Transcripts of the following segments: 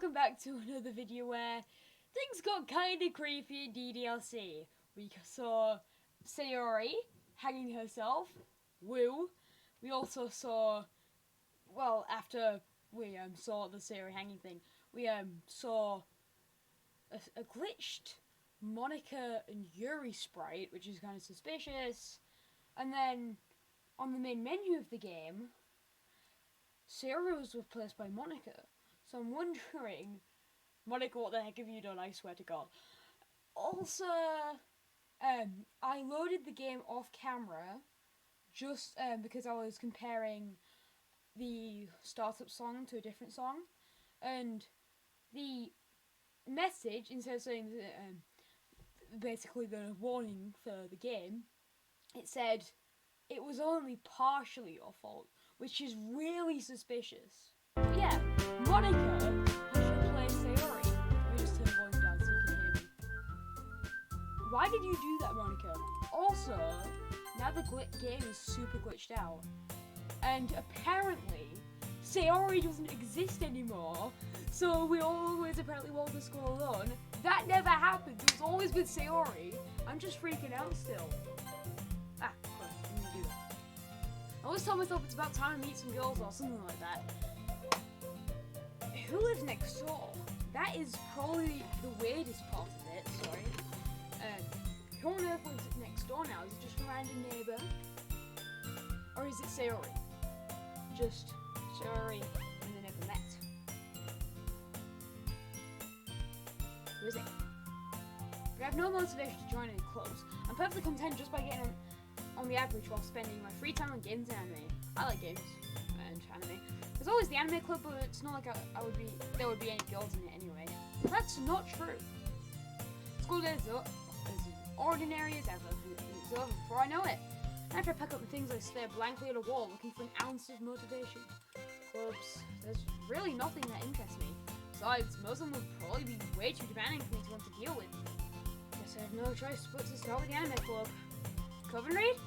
welcome back to another video where things got kinda creepy in DDLC. We saw Sayori hanging herself, woo. We also saw, well, after we saw the Sayori hanging thing, we saw a glitched Monica and Yuri sprite, which is kind of suspicious. And then, on the main menu of the game, Sayori was replaced by Monica. So I'm wondering, Monica, what the heck have you done? I swear to God. Also, I loaded the game off camera just because I was comparing the startup song to a different song, and the message, instead of saying basically the warning for the game, it said it was only partially your fault, which is really suspicious. But yeah, Monica has replaced Sayori. Let me just turn the volume down so you can hear me. Why did you do that, Monica? Also, now the game is super glitched out, and apparently Sayori doesn't exist anymore, so we always apparently walk to school alone. That never happens. It's always been Sayori. I'm just freaking out still. Crap, I'm gonna do that. I always tell myself it's about time to meet some girls or something like that. Who lives next door? That is probably the weirdest part of it, sorry. Who on earth lives next door now? Is it just a random neighbour? Or is it Sayori? Just Sayori and they never met. Who is it? But I have no motivation to join any clubs. I'm perfectly content just by getting on the average while spending my free time on games and anime. I like games and anime. There's always the anime club, but it's not like there would be any girls in it anyway. That's not true. School days are as ordinary as ever, and it's over before I know it. After I pack up the things, I stare blankly at a wall looking for an ounce of motivation. Clubs, there's really nothing that interests me. Besides, most of them would probably be way too demanding for me to want to deal with. Guess I have no choice but to start with the anime club. Covenread?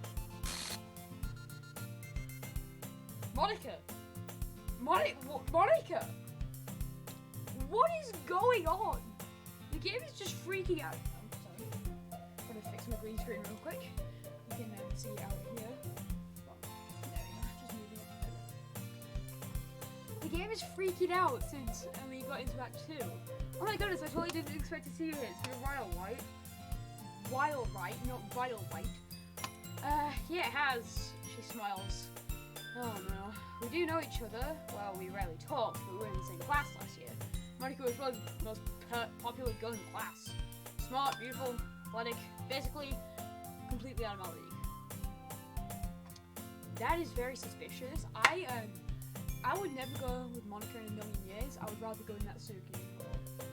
Monica! Monica! What is going on? The game is just freaking out. I'm sorry. I'm gonna fix my green screen real quick. You can see it out here. Well, there we go. Just moving it. The game is freaking out since we got into Act 2. Oh my goodness, I totally didn't expect to see you here. It's been a while, right? While, right? Not vital, right? Yeah, it has. She smiles. Oh no. We do know each other. Well, we rarely talk, but we were in the same class last year. Monica was probably the most popular girl in the class. Smart, beautiful, athletic, basically completely out of my league. That is very suspicious. I would never go with Monica in a million years. I would rather go with Natsuki or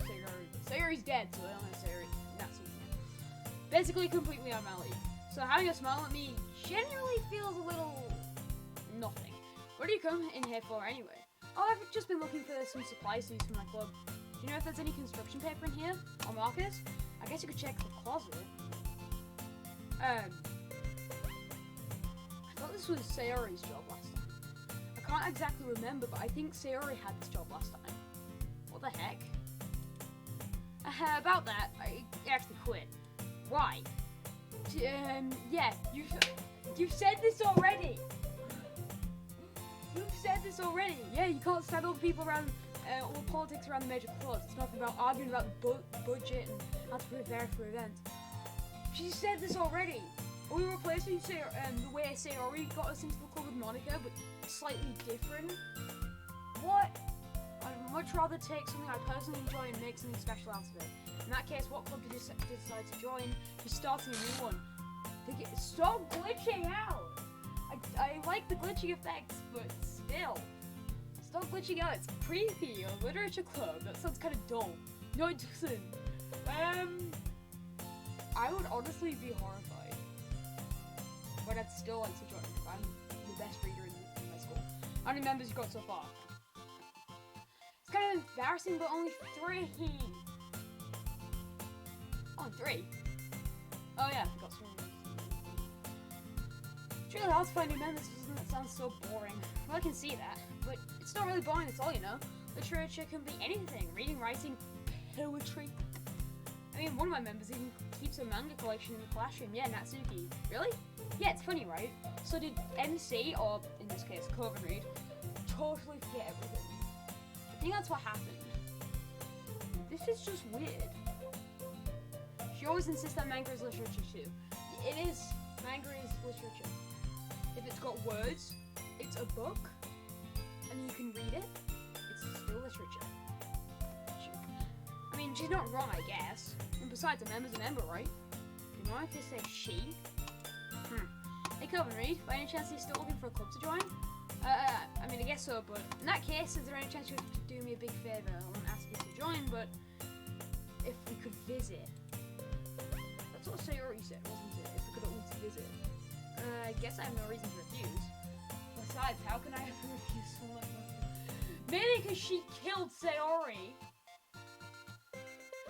Sayori. Sayori's dead, so I don't know Sayori. Natsuki. Basically completely out of my league. So having a smile at me generally feels a little nothing. What do you come in here for anyway? Oh, I've just been looking for some supplies to use for my club. Do you know if there's any construction paper in here? Or markers? I guess you could check the closet. I thought this was Sayori's job last time. I can't exactly remember, but I think Sayori had this job last time. What the heck? About that, I actually quit. Why? Yeah, you've said this already. You've said this already. Yeah, you can't stand all the people around, all the politics around the major clubs. It's nothing about arguing about the budget and how to prepare for events. She said this already. Are we replacing the way Sayori got us into the club with Monica, but slightly different? What? I'd much rather take something I personally enjoy and make something special out of it. In that case, what club did you decide to join? You're starting a new one. Stop glitching out! I like the glitching effects, but still. Stop glitching out, it's creepy. A literature club, that sounds kind of dull. No, it doesn't. I would honestly be horrified. But I'd still like to join because I'm the best reader in my school. How many members you got so far? It's kind of embarrassing, but only 3. Oh, 3? Oh yeah, I got some. It's really hard to find new members, doesn't that sound so boring? Well, I can see that, but it's not really boring at all, you know? Literature can be anything. Reading, writing, poetry. I mean, one of my members even keeps a manga collection in the classroom. Yeah, Natsuki. Really? Yeah, it's funny, right? So did MC, or in this case, covenread, totally forget everything. I think that's what happened. This is just weird. She always insists that manga is literature too. It is. Manga is literature. If it's got words, it's a book, and you can read it, it's still literature. I mean, she's not wrong, I guess. And besides, a member's a member, right? You know, if they say she. Hey, covenread, by any chance are you still looking for a club to join? I mean, I guess so, but in that case, is there any chance you could do me a big favour? I won't ask you to join, but if we could visit. That's what Sayori said, wasn't it? If we could at least visit. I guess I have no reason to refuse. Besides, how can I ever refuse someone? Maybe because she killed Sayori.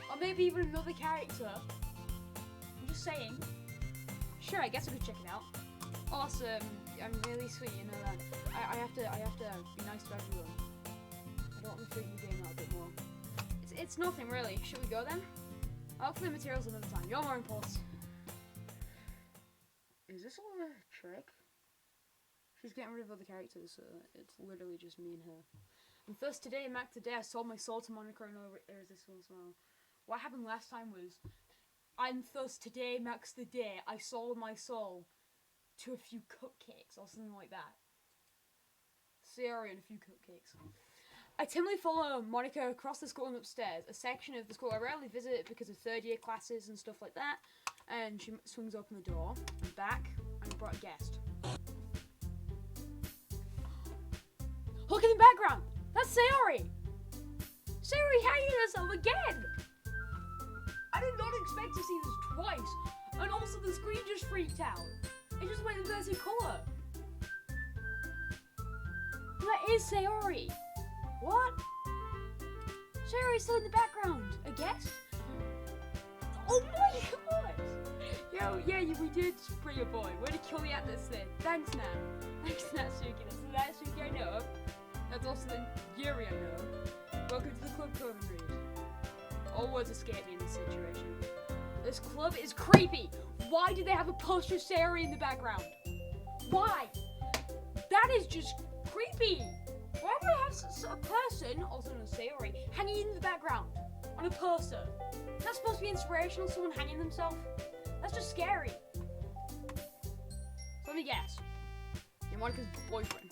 Or maybe even another character. I'm just saying. Sure, I guess I could check it out. Awesome. I'm really sweet, you know that. I have to be nice to everyone. I don't want to freak the game out a bit more. It's nothing really. Should we go then? Hopefully materials another time. You're more impulse. Is this all a trick? She's getting rid of other characters, so it's literally just me and her. And first today, Mac today, I sold my soul to Monica and there's this one as well. What happened last time was, I'm first today, Max the day, I sold my soul to a few cupcakes or something like that. Sayori and a few cupcakes. I timidly follow Monica across the school and upstairs, a section of the school I rarely visit because of third year classes and stuff like that. And she swings open the door. I'm back, and I brought a guest. Look in the background! That's Sayori! Sayori hanging herself again! I did not expect to see this twice, and also the screen just freaked out. It just went in in colour. That is Sayori. What? Sayori's still in the background. A guest? Oh my god! Yo, yeah, we did free a boy. Way to kill me at this thing. Thanks, man. Thanks, Natsuki. That's the Natsuki I know. That's also the Yuri I know. Welcome to the club, covenread. All words escape me in this situation. This club is creepy. Why do they have a poster of Sayori in the background? Why? That is just creepy. Why do they have a person, also known as Sayori, hanging in the background on a poster? That's supposed to be inspirational, someone hanging themselves? That's just scary. So let me guess. You're Monica's boyfriend.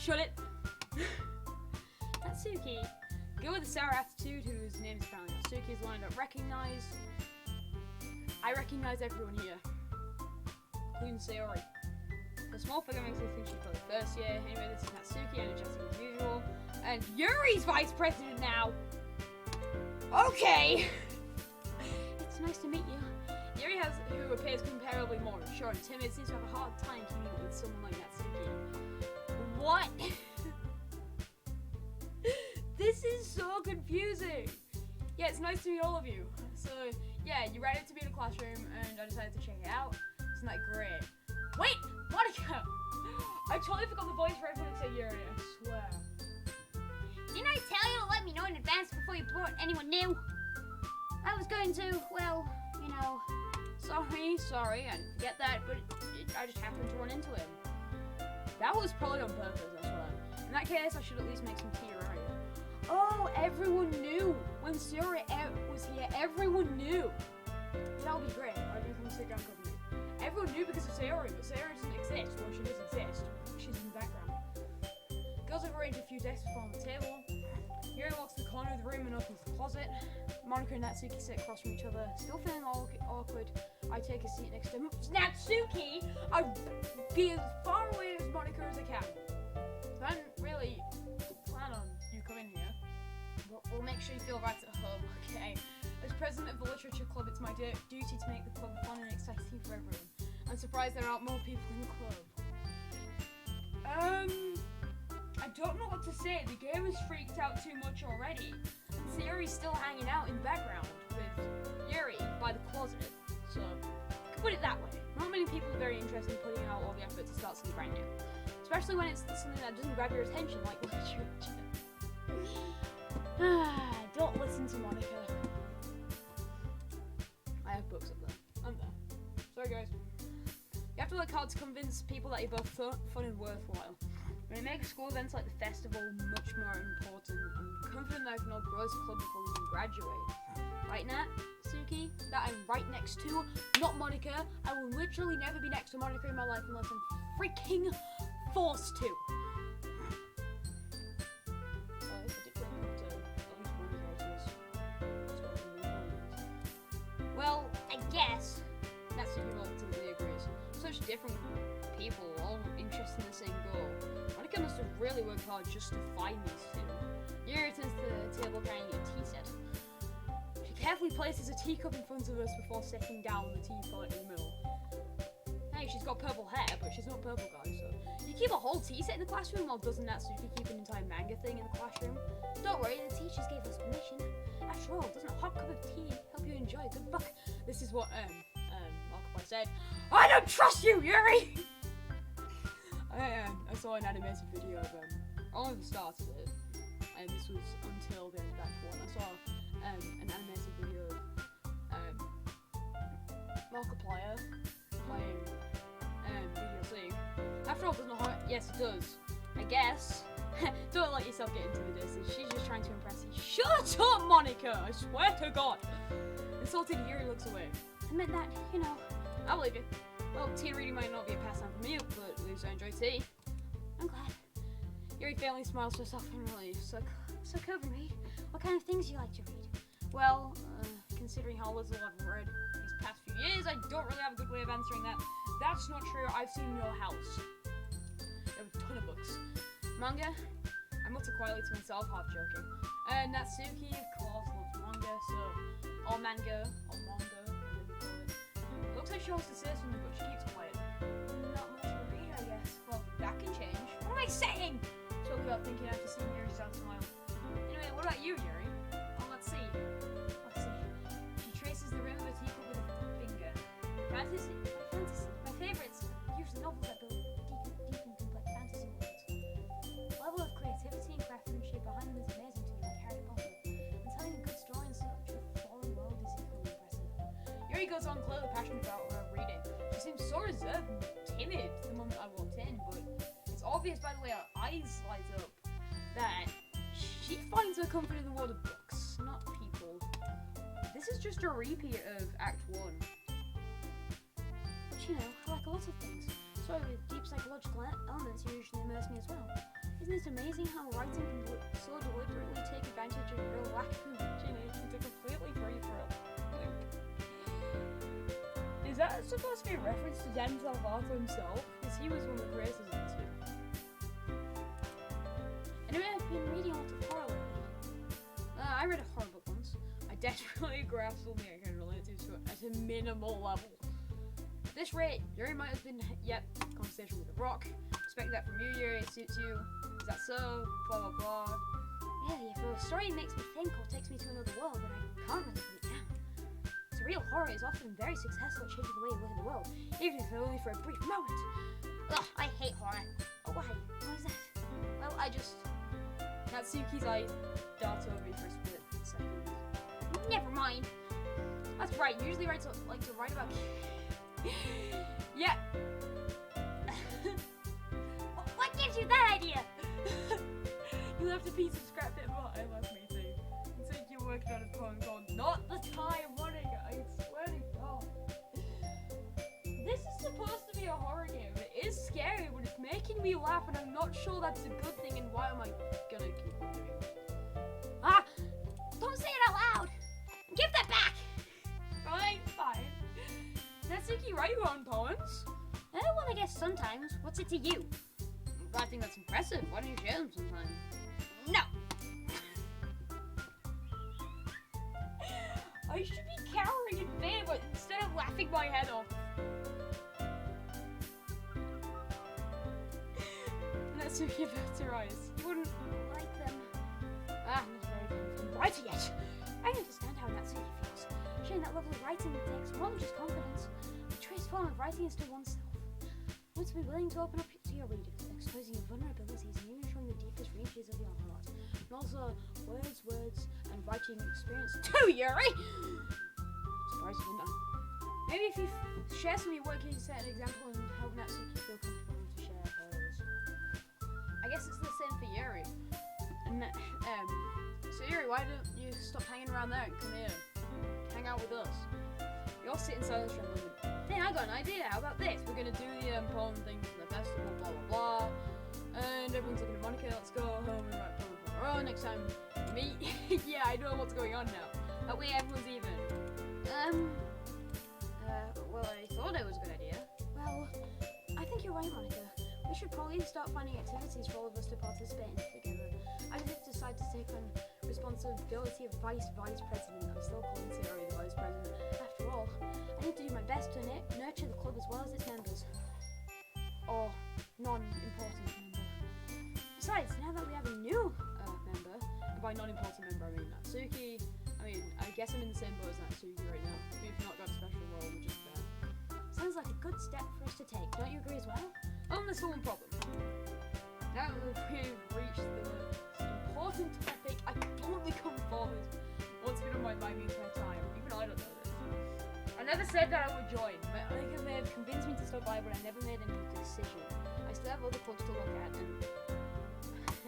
Shut it. Natsuki. Girl with a sour attitude whose name is apparently Natsuki is the one I don't recognize. I recognize everyone here, including Sayori. The small figure makes me think she's probably first year. Anyway, this is Natsuki, energetic as usual. And Yuri's vice president now! Okay! It's nice to meet you. Yuri who appears comparably more mature and timid, seems to have a hard time keeping up with someone like Natsuki. What? This is so confusing! Yeah, it's nice to meet all of you. So, yeah, you read it to be in a classroom, and I decided to check it out. Isn't that great? Wait! Monica! I totally forgot the voice for everyone to say Yuri, I swear. Didn't I tell you to let me know in advance before you brought anyone new? I was going to, well, you know. Sorry, I didn't forget that, but I just happened to run into him. That was probably on purpose, I swear. In that case, I should at least make some tea, right? Oh, everyone knew! When Sayori was here, everyone knew! That would be great. I'm gonna come sit down with me. Everyone knew because of Sayori, but Sayori doesn't exist. Well, she does exist. She's in the background. Girls have arranged a few desks on the table. Yuri walks to the corner of the room and opens the closet. Monica and Natsuki sit across from each other. Still feeling awkward, I take a seat next to Natsuki! I'd be as far away as Monica as I can. So I didn't really plan on you coming here. But we'll make sure you feel right at home, okay? As president of the literature club, it's my duty to make the club fun and exciting for everyone. I'm surprised there aren't more people in the club. I don't know what to say. The game has freaked out too much already. And Sayori's still hanging out in the background with Yuri by the closet. So, you can put it that way. Not many people are very interested in putting out all the effort to start something brand new. Especially when it's something that doesn't grab your attention, like literature. Don't listen to Monica. I have books up there. I'm there. Sorry guys. You have to work hard to convince people that you're both fun and worthwhile. When you make school events like the festival much more important, I'm confident that I can all grow as a club before we even graduate. Right, Nat? Suki? That I'm right next to, not Monica. I will literally never be next to Monica in my life unless I'm freaking forced to. Well, I guess that's what you ultimately agrees. Such different people, all interested in the same goal. Monica must have really worked hard just to find these two. Yuri returns to the table carrying a tea set. She carefully places a teacup in front of us before setting down the teapot in the middle. Hey, she's got purple hair, but she's not purple, guys, so... You keep a whole tea set in the classroom, while doesn't Natsuki keep an entire manga thing in the classroom? Don't worry, the teachers gave us permission. After all, doesn't a hot cup of tea help you enjoy a good book? This is what, Markiplier said. I don't trust you, Yuri! I saw an animated video of, only the start of it, and this was until the end of Act 1. I saw, an animated video of, Markiplier playing, DLC. After all, doesn't a hot... Yes, it does. I guess. Don't let yourself get into the distance. She's just trying to impress you. Shut up, Monica! I swear to God! Insulted Yuri looks away. I meant that, you know. I believe you. Well, tea reading might not be a pastime for me, but at least I enjoy tea. I'm glad. Yuri faintly smiles to herself in relief. So covenread, what kind of things do you like to read? Well, considering how little I've read these past few years, I don't really have a good way of answering that. That's not true. I've seen your house. There were a ton of books. Manga? I mutter quietly to myself, half joking. Natsuki, of course, loves manga, so... Or manga, or manga, whatever you call it. It looks like she wants to say something, but she keeps quiet. Not much to read, I guess. Well, that can change. What am I saying? Spoke about thinking after seeing Yuri's sad smile. Anyway, what about you, Yuri? Well, let's see. She traces the rim of a teacup with a finger. Fantasy. My favourites are usually novels that build deep and complex fantasy worlds. The level of creativity and craftsmanship behind them is amazing to me, like Harry Potter. And telling a good story in such a foreign world is equally impressive. Yuri goes on clearly passionate about reading. She seems so reserved and timid the moment I walked in, but it's obvious by the way her eyes light up that she finds her comfort in the world of books, not people. This is just a repeat of Act 1. But you know, I like a lot of things. So with deep psychological elements usually immerse me as well. Isn't it amazing how writing can so deliberately take advantage of your lack of imagination to completely free thrill? Is that supposed to be a reference to Denzel Vato himself? Because he was one of the creators of this film. Anyway, I've been reading a lot of horror lately. I read a horror book once. I desperately grasped something I can relate to at a minimal level. At this rate, Yuri might have been, conversation with a rock. Expect that from you, Yuri, it suits you. Is that so? Blah, blah, blah. Really, if a story makes me think or takes me to another world, then I can't really put it down. Surreal horror is often very successful at changing the way you look at the world, even if only for a brief moment. Ugh, I hate horror. Oh, why? Why is that? Well, I just... Natsuki's eye darts over me for a split second. Never mind. That's right, usually like to write about... Yeah. What gives you that idea? You left a piece of scrap paper I left me too. You said you worked on a poem called Not the Time Running, I swear to God. This is supposed to be a horror game. It is scary, but it's making me laugh and I'm not sure that's a good thing, and why am I gonna keep doing it? Ah! Don't say it out loud! Give that back! Fine. Natsuki, write your own poems? Well, I guess sometimes. What's it to you? I think that's impressive. Why don't you share them sometime? No! I should be cowering in fear, but instead of laughing my head off. Natsuki averts her eyes. You wouldn't like them. I'm not very confident writing yet. I understand how Natsuki feels. Sharing that level of writing takes more than just confidence. The truest form of writing is to oneself. You want to be willing to open up to your readers, exposing your vulnerabilities and even showing the deepest reaches of your heart. and also words, and writing experience too, Yuri! Surprised you didn't know. Maybe if you share some of your work, you can set an example and help Natsuki feel comfortable to share hers. I guess it's the same for Yuri. And so Yuri, why don't you stop hanging around there and come here? Hang out with us. We all sit in silence for a moment. Hey, I got an idea. How about this? We're gonna do the important things for the festival, blah blah blah. And everyone's looking at Monica. Let's go home and write blah blah blah. Next time we meet. Yeah, I know what's going on now. That way everyone's even. Well, I thought it was a good idea. Well, I think you're right, Monica. We should probably start finding activities for all of us to participate in together. I did decide to take on responsibility of vice president. I'm still calling Sayori the vice president. After all, I need to do my best to nurture the club as well as its members. Or non-important member. Besides, now that we have a new member, and by non-important member I mean Natsuki. I guess I'm in the same boat as Natsuki right now. We've not got a special role, we're just there. Sounds like a good step for us to take. Don't you agree as well? There's still one problem. Now that we've reached the important topic, I don't become bothered. What's been on my mind the entire time? Even I don't know this. I never said that I would join. Monica may have convinced me to stop by, but I never made any decision. I still have other clubs to look at, and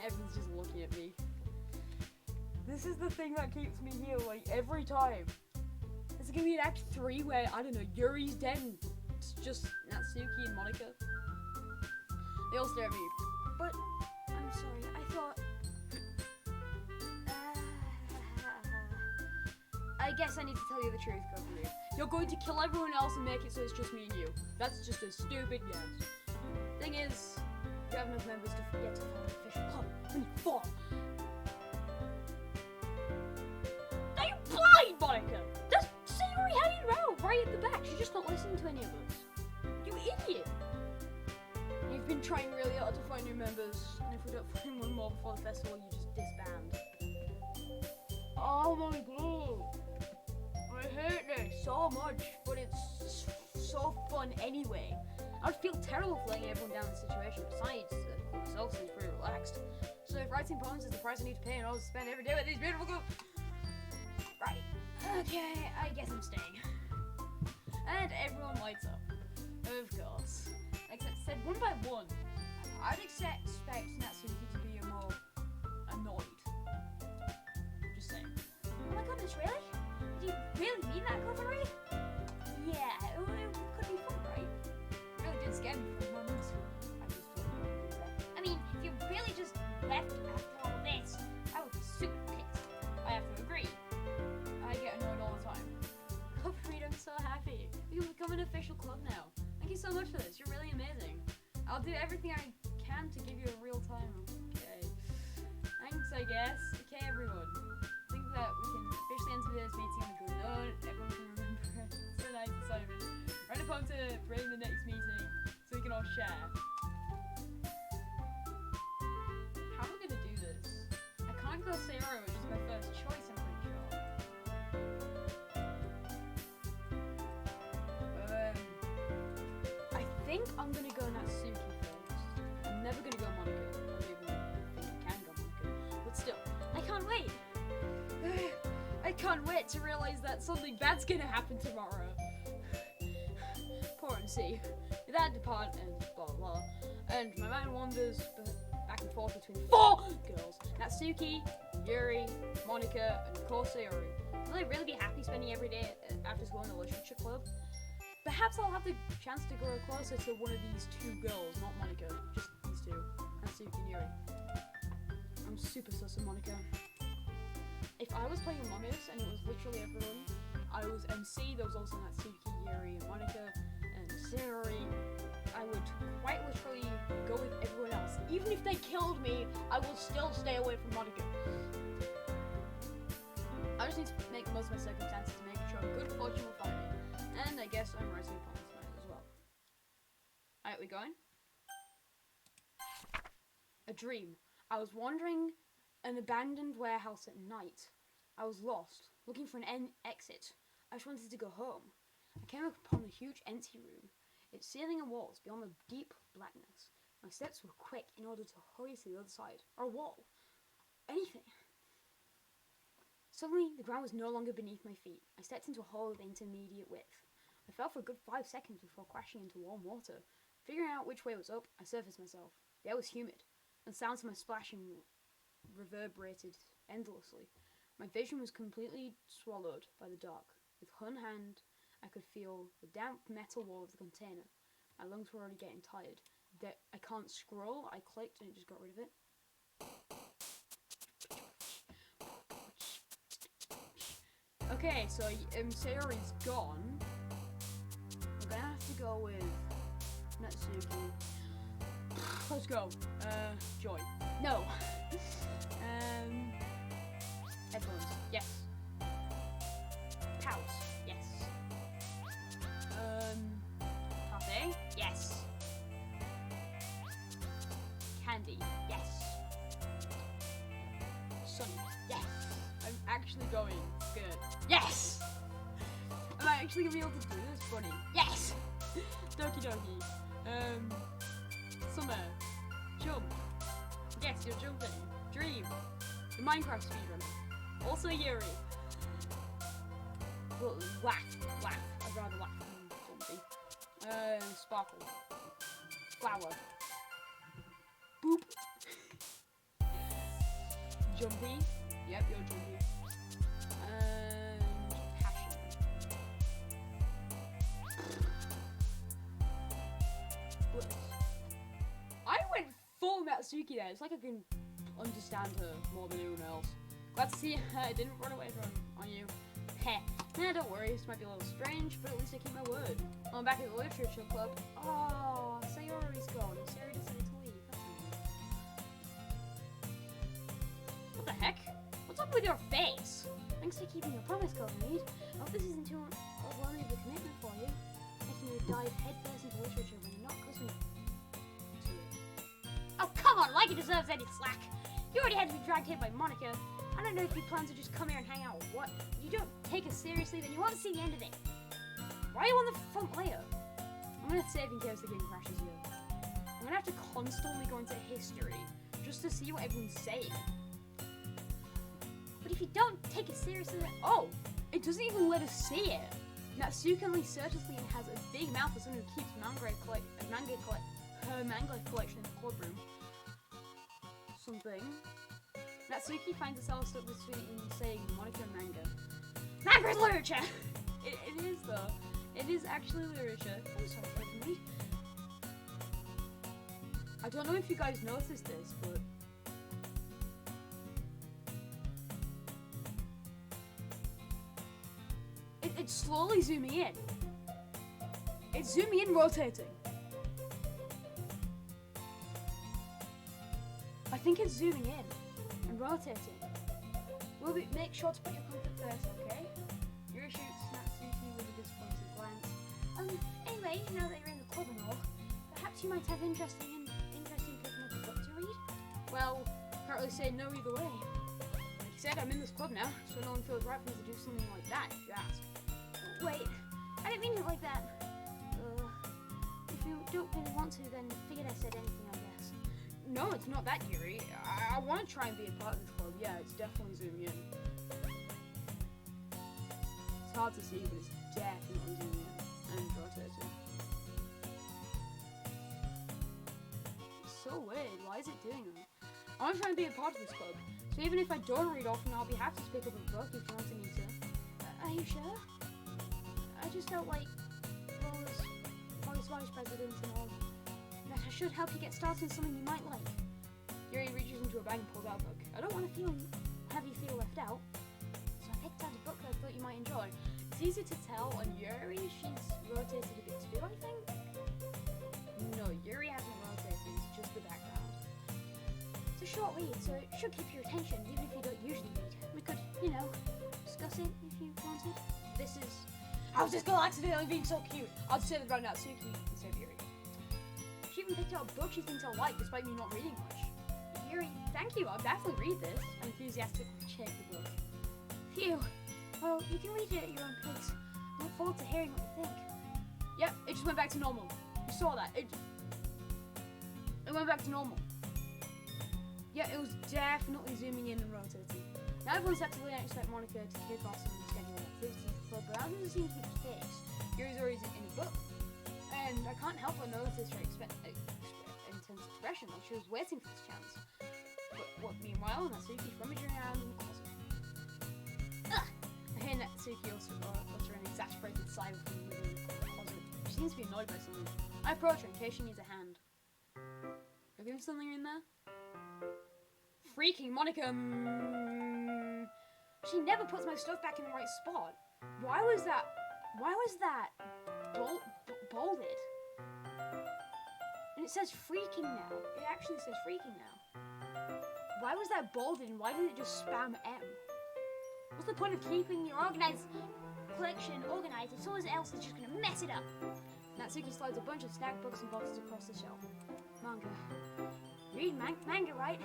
everyone's just looking at me. This is the thing that keeps me here, like, every time. Is it gonna be an Act 3 where, I don't know, Yuri's dead and it's just Natsuki and Monica? They all stare at me. But, I'm sorry, I thought... I guess I need to tell you the truth, covenread. You're going to kill everyone else and make it so it's just me and you. That's just a stupid guess. Thing is, you have enough members to get to form an official club. We need 4. Are you blind, Monica? That's Sayori hanging around right at the back. She's just not listening to any of us. You idiot! You've been trying really hard to find new members, and if we don't find one more before the festival, you just disband. Oh my god! I hate this so much, but it's so fun anyway. I'd feel terrible for letting everyone down in the situation. Besides, the club itself seems pretty relaxed. So if writing poems is the price I need to pay and I'll spend every day with these beautiful girls... Right. Okay, I guess I'm staying. And everyone lights up. Of course. Except said one by one. I'd expect Natsuki to be more annoyed. Just saying. Oh my goodness, really? Do you really mean that, covenread? Yeah, it could be fun, right? It really did scare me for a moment. I just thought, I mean, if you really just left after all this, I would be super pissed. I have to agree. I get annoyed all the time. Covenread, I'm so happy. We can become an official club now. Thank you so much for this. You're really amazing. I'll do everything I can to give you a real time. Okay. Thanks, I guess. Okay, everyone. I think that we can officially end today's meeting on a good note. Everyone can remember it. So nice and Simon. Write a poem to bring the next meeting so we can all share. How am I gonna do this? I can't go Sayori, which is my first choice, I'm pretty sure. I think I'm gonna go Natsuki first. I'm never gonna go Monica. I don't even think I can go Monica. But still, I can't wait. I can't wait to realize that something bad's gonna happen tomorrow. Poor MC. With that depart and blah blah. And my mind wanders back and forth between 4 girls. Natsuki, Yuri, Monica, and of course Sayori. Will I really be happy spending every day after school in a literature club? Perhaps I'll have the chance to grow closer to one of these 2 girls, not Monica, just these 2, Natsuki and Yuri. I'm super sus of Monica. If I was playing Among Us and it was literally everyone, I was MC, there was also Natsuki, Yuri, and Monica, and Sayori, I would quite literally go with everyone else. Even if they killed me, I will still stay away from Monica. I just need to make the most of my circumstances to make sure good fortune will find me. And I guess I'm writing poems tonight as well. Alright, we going? A dream. I was wandering an abandoned warehouse at night. I was lost, looking for an exit. I just wanted to go home. I came upon a huge empty room, its ceiling and walls beyond the deep blackness. My steps were quick in order to hurry to the other side, or a wall. anything. Suddenly, the ground was no longer beneath my feet. I stepped into a hole of intermediate width. I fell for a good 5 seconds before crashing into warm water. Figuring out which way was up, I surfaced myself. The air was humid, and sounds of my splashing reverberated endlessly. My vision was completely swallowed by the dark. With one hand, I could feel the damp metal wall of the container. My lungs were already getting tired. I can't scroll. I clicked and it just got rid of it. Okay, so Sayori's gone. I'm gonna have to go with Natsuki. Let's go. Joy. No. Headphones. Yes. Pals. Yes. Cafe. Yes. Candy. Yes. Sunny. Yes. I'm actually going good. Yes! Am I actually gonna be able to do this? Funny. Yes! Doki Doki. Summer. Jump. Yes, you're jumping. Dream. The Minecraft speedrunner. Also Yuri. Well, laugh. Laugh. I'd rather laugh than something. Sparkle. Flower. Boop. Jumpy. Yep, you're jumpy. Passion. Bliss. I went full Natsuki there. It's like I can understand her more than anyone else. Glad to see I didn't run away on you. Heh. Nah, don't worry. This might be a little strange, but at least I keep my word. I'm back at the literature club. Oh, Sayori's gone. Sayori decided to leave. That's annoying. What the heck? What's up with your face? Thanks for keeping your promise, covenread. I hope this isn't too overwhelming of a commitment for you. Making you dive headfirst into literature when you're not accustomed to it. Oh, come on, like it deserves any slack. You already had to be dragged here by Monica. I don't know if you plan to just come here and hang out or what. If you don't take us seriously, then you won't see the end of it. Why are you on the front layer? I'm gonna save in case the game crashes here. I'm gonna have to constantly go into history just to see what everyone's saying. But if you don't take it seriously, then oh, it doesn't even let us see it. Natsuki certainly has a big mouth for someone who keeps her manga collection in the clubroom. Something. Natsuki finds herself stuck between saying Monica and manga. Manga is literature! it is though. It is actually literature. I'm sorry, covenread. I don't know if you guys noticed this, but it's slowly zooming in. It's zooming in, rotating. I think it's zooming in and rotating. Make sure to put your comfort first, okay? Yuri shoots Natsuki with a disappointed glance. Anyway, now that you're in the club and all, perhaps you might have interest in picking up a book to read? Well, can't really say no either way. Like you said, I'm in this club now, so no one feels right for me to do something like that, if you ask. Wait, I didn't mean it like that. If you don't really want to, then figured I said anything, I guess. No, it's not that, Yuri. I want to try and be a part of this club. Yeah, it's definitely zooming in. It's hard to see, but it's definitely zooming in and rotating. It's so weird. Why is it doing that? I want to try and be a part of this club. So even if I don't read often, I'll be happy to pick up a book if you wanted me to. Are you sure? I just felt like, well, as vice president and all, that I should help you get started on something you might like. Yuri reaches into a bag and pulls out a book. I don't want to have you feel left out, so I picked out a book that I thought you might enjoy. It's easy to tell on Yuri, she's rotated a bit too, I think? No, Yuri hasn't rotated, it's just the background. It's a short read, so it should keep your attention, even if you don't usually read. We could, discuss it if you wanted. This is... How's this girl accidentally being so cute? I'll just say that right now, Natsuki instead of Yuri. She even picked out a book she thinks I'll like, despite me not reading much. Yuri, thank you, I'll definitely read this. I enthusiastically check the book. Phew. Well, you can read it at your own pace. I look forward to hearing what you think. Yep, it just went back to normal. You saw that. It went back to normal. Yeah, it was definitely zooming in and rotating. Now everyone's actively expect Monica to kick off some schedule activities in the club, but that doesn't seem to be the case. Yuri's always in the book, and I can't help but notice her intense expression, like she was waiting for this chance. But meanwhile, Natsuki's rummaging around in the closet. Ugh! I hear Natsuki also utter an exasperated sigh from within the closet. She seems to be annoyed by something. I approach her in case she needs a hand. Have you something in there? Freaking Monica! She never puts my stuff back in the right spot. Why was that bolded? And it says freaking now. It actually says freaking now. Why was that bolded and why didn't it just spam M? What's the point of keeping your organized collection organized if someone else is just gonna mess it up? Natsuki slides a bunch of stacked books and boxes across the shelf. Manga. You read manga, right?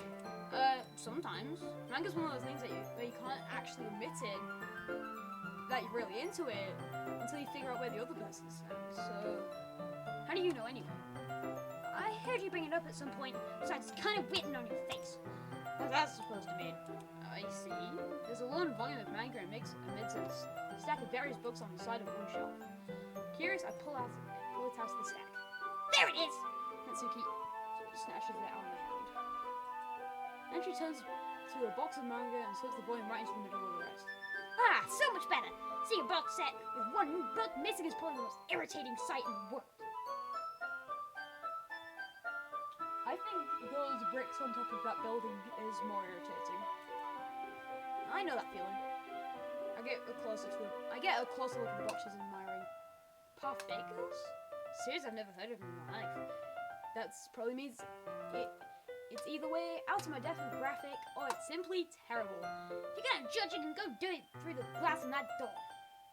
Sometimes. Manga's one of those things that you can't actually admit it, that you're really into it, until you figure out where the other person's stands. So, how do you know anyway? I heard you bring it up at some point, so it's kind of written on your face. What's that supposed to mean? I see. There's a lone volume of manga amidst a stack of various books on the side of one shelf. Curious, I pull it out of the stack. There it is! Natsuki snatches it out of my hand. And she turns to a box of manga and slips the volume right into the middle of the rest. Ah, so much better! See a box set with one book missing is probably the most irritating sight in the world. I think those bricks on top of that building is more irritating. I know that feeling. I get a closer look at the boxes in my ring. Parfakers? Seriously, I've never heard of them in my life. That probably means it's either way out of my demographic or it's simply terrible. If you're gonna judge it, and go do it through the glass on that door.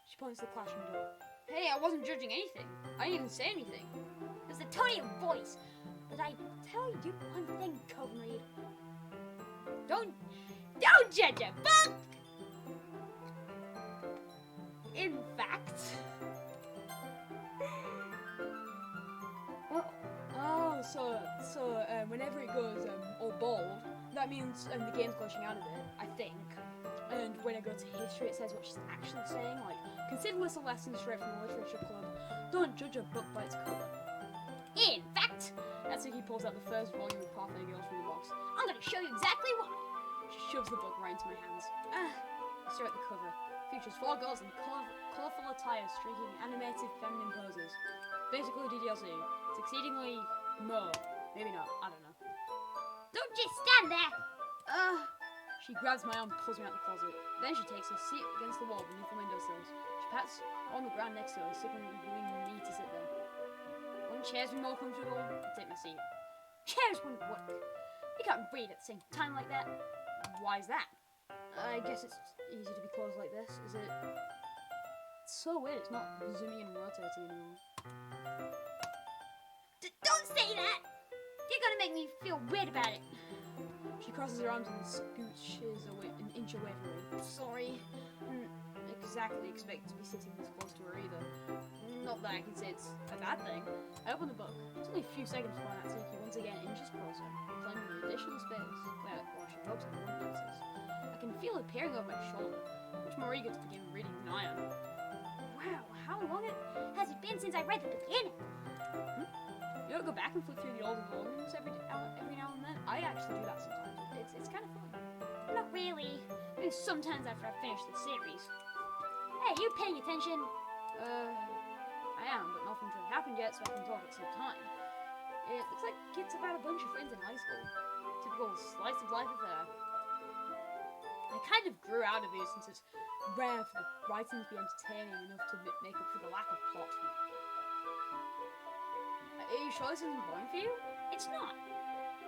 She points to the classroom door. Hey, I wasn't judging anything. I didn't even say anything. There's the tone of your voice. But I tell you one thing, covenread. Don't judge a book! In fact... whenever it goes all bold, that means the game's glitching out of it, I think. And when I go to history, it says what she's actually saying, like, consider this a lesson straight from the literature club. Don't judge a book by its cover. In fact, Natsuki pulls out the first volume of Parfait Girls from the box. I'm gonna show you exactly why. She shoves the book right into my hands. I stare at the cover. Features 4 girls in colourful attire streaking animated feminine poses. Basically DDLC. It's exceedingly more. Maybe not. I don't know. Don't just stand there! She grabs my arm and pulls me out the closet. Then she takes a seat against the wall beneath the windowsills. She pats on the ground next to her, signaling me to sit there. Wouldn't chairs be more comfortable? I'll take my seat. Chairs wouldn't work. You can't read at the same time like that. Why is that? I guess it's easy to be closed like this, is it? It's so weird, it's not zooming in and rotating anymore. Don't say that! You're gonna make me feel weird about it. She crosses her arms and scooches an inch away from me. Sorry. Didn't exactly expect to be sitting this close to her either. Not that I can say it's a bad thing. I open the book. It's only a few seconds before Natsuki once again inches closer, claiming the additional space while she hopes no one notices. I can feel it peering over my shoulder, much more eager to begin reading than I am. Wow, how long has it been since I read the beginning? You don't go back and flip through the older volumes every now and then? I actually do that sometimes. It's kind of fun. Not really. Maybe sometimes after I finish the series. Hey, you paying attention? I am, but nothing's really happened yet, so I can talk at the same time. It looks like it's about a bunch of friends in high school. Typical slice of life affair. I kind of grew out of these since it's rare for the writing to be entertaining enough to make up for the lack of plot. Are you sure this isn't boring for you? It's not.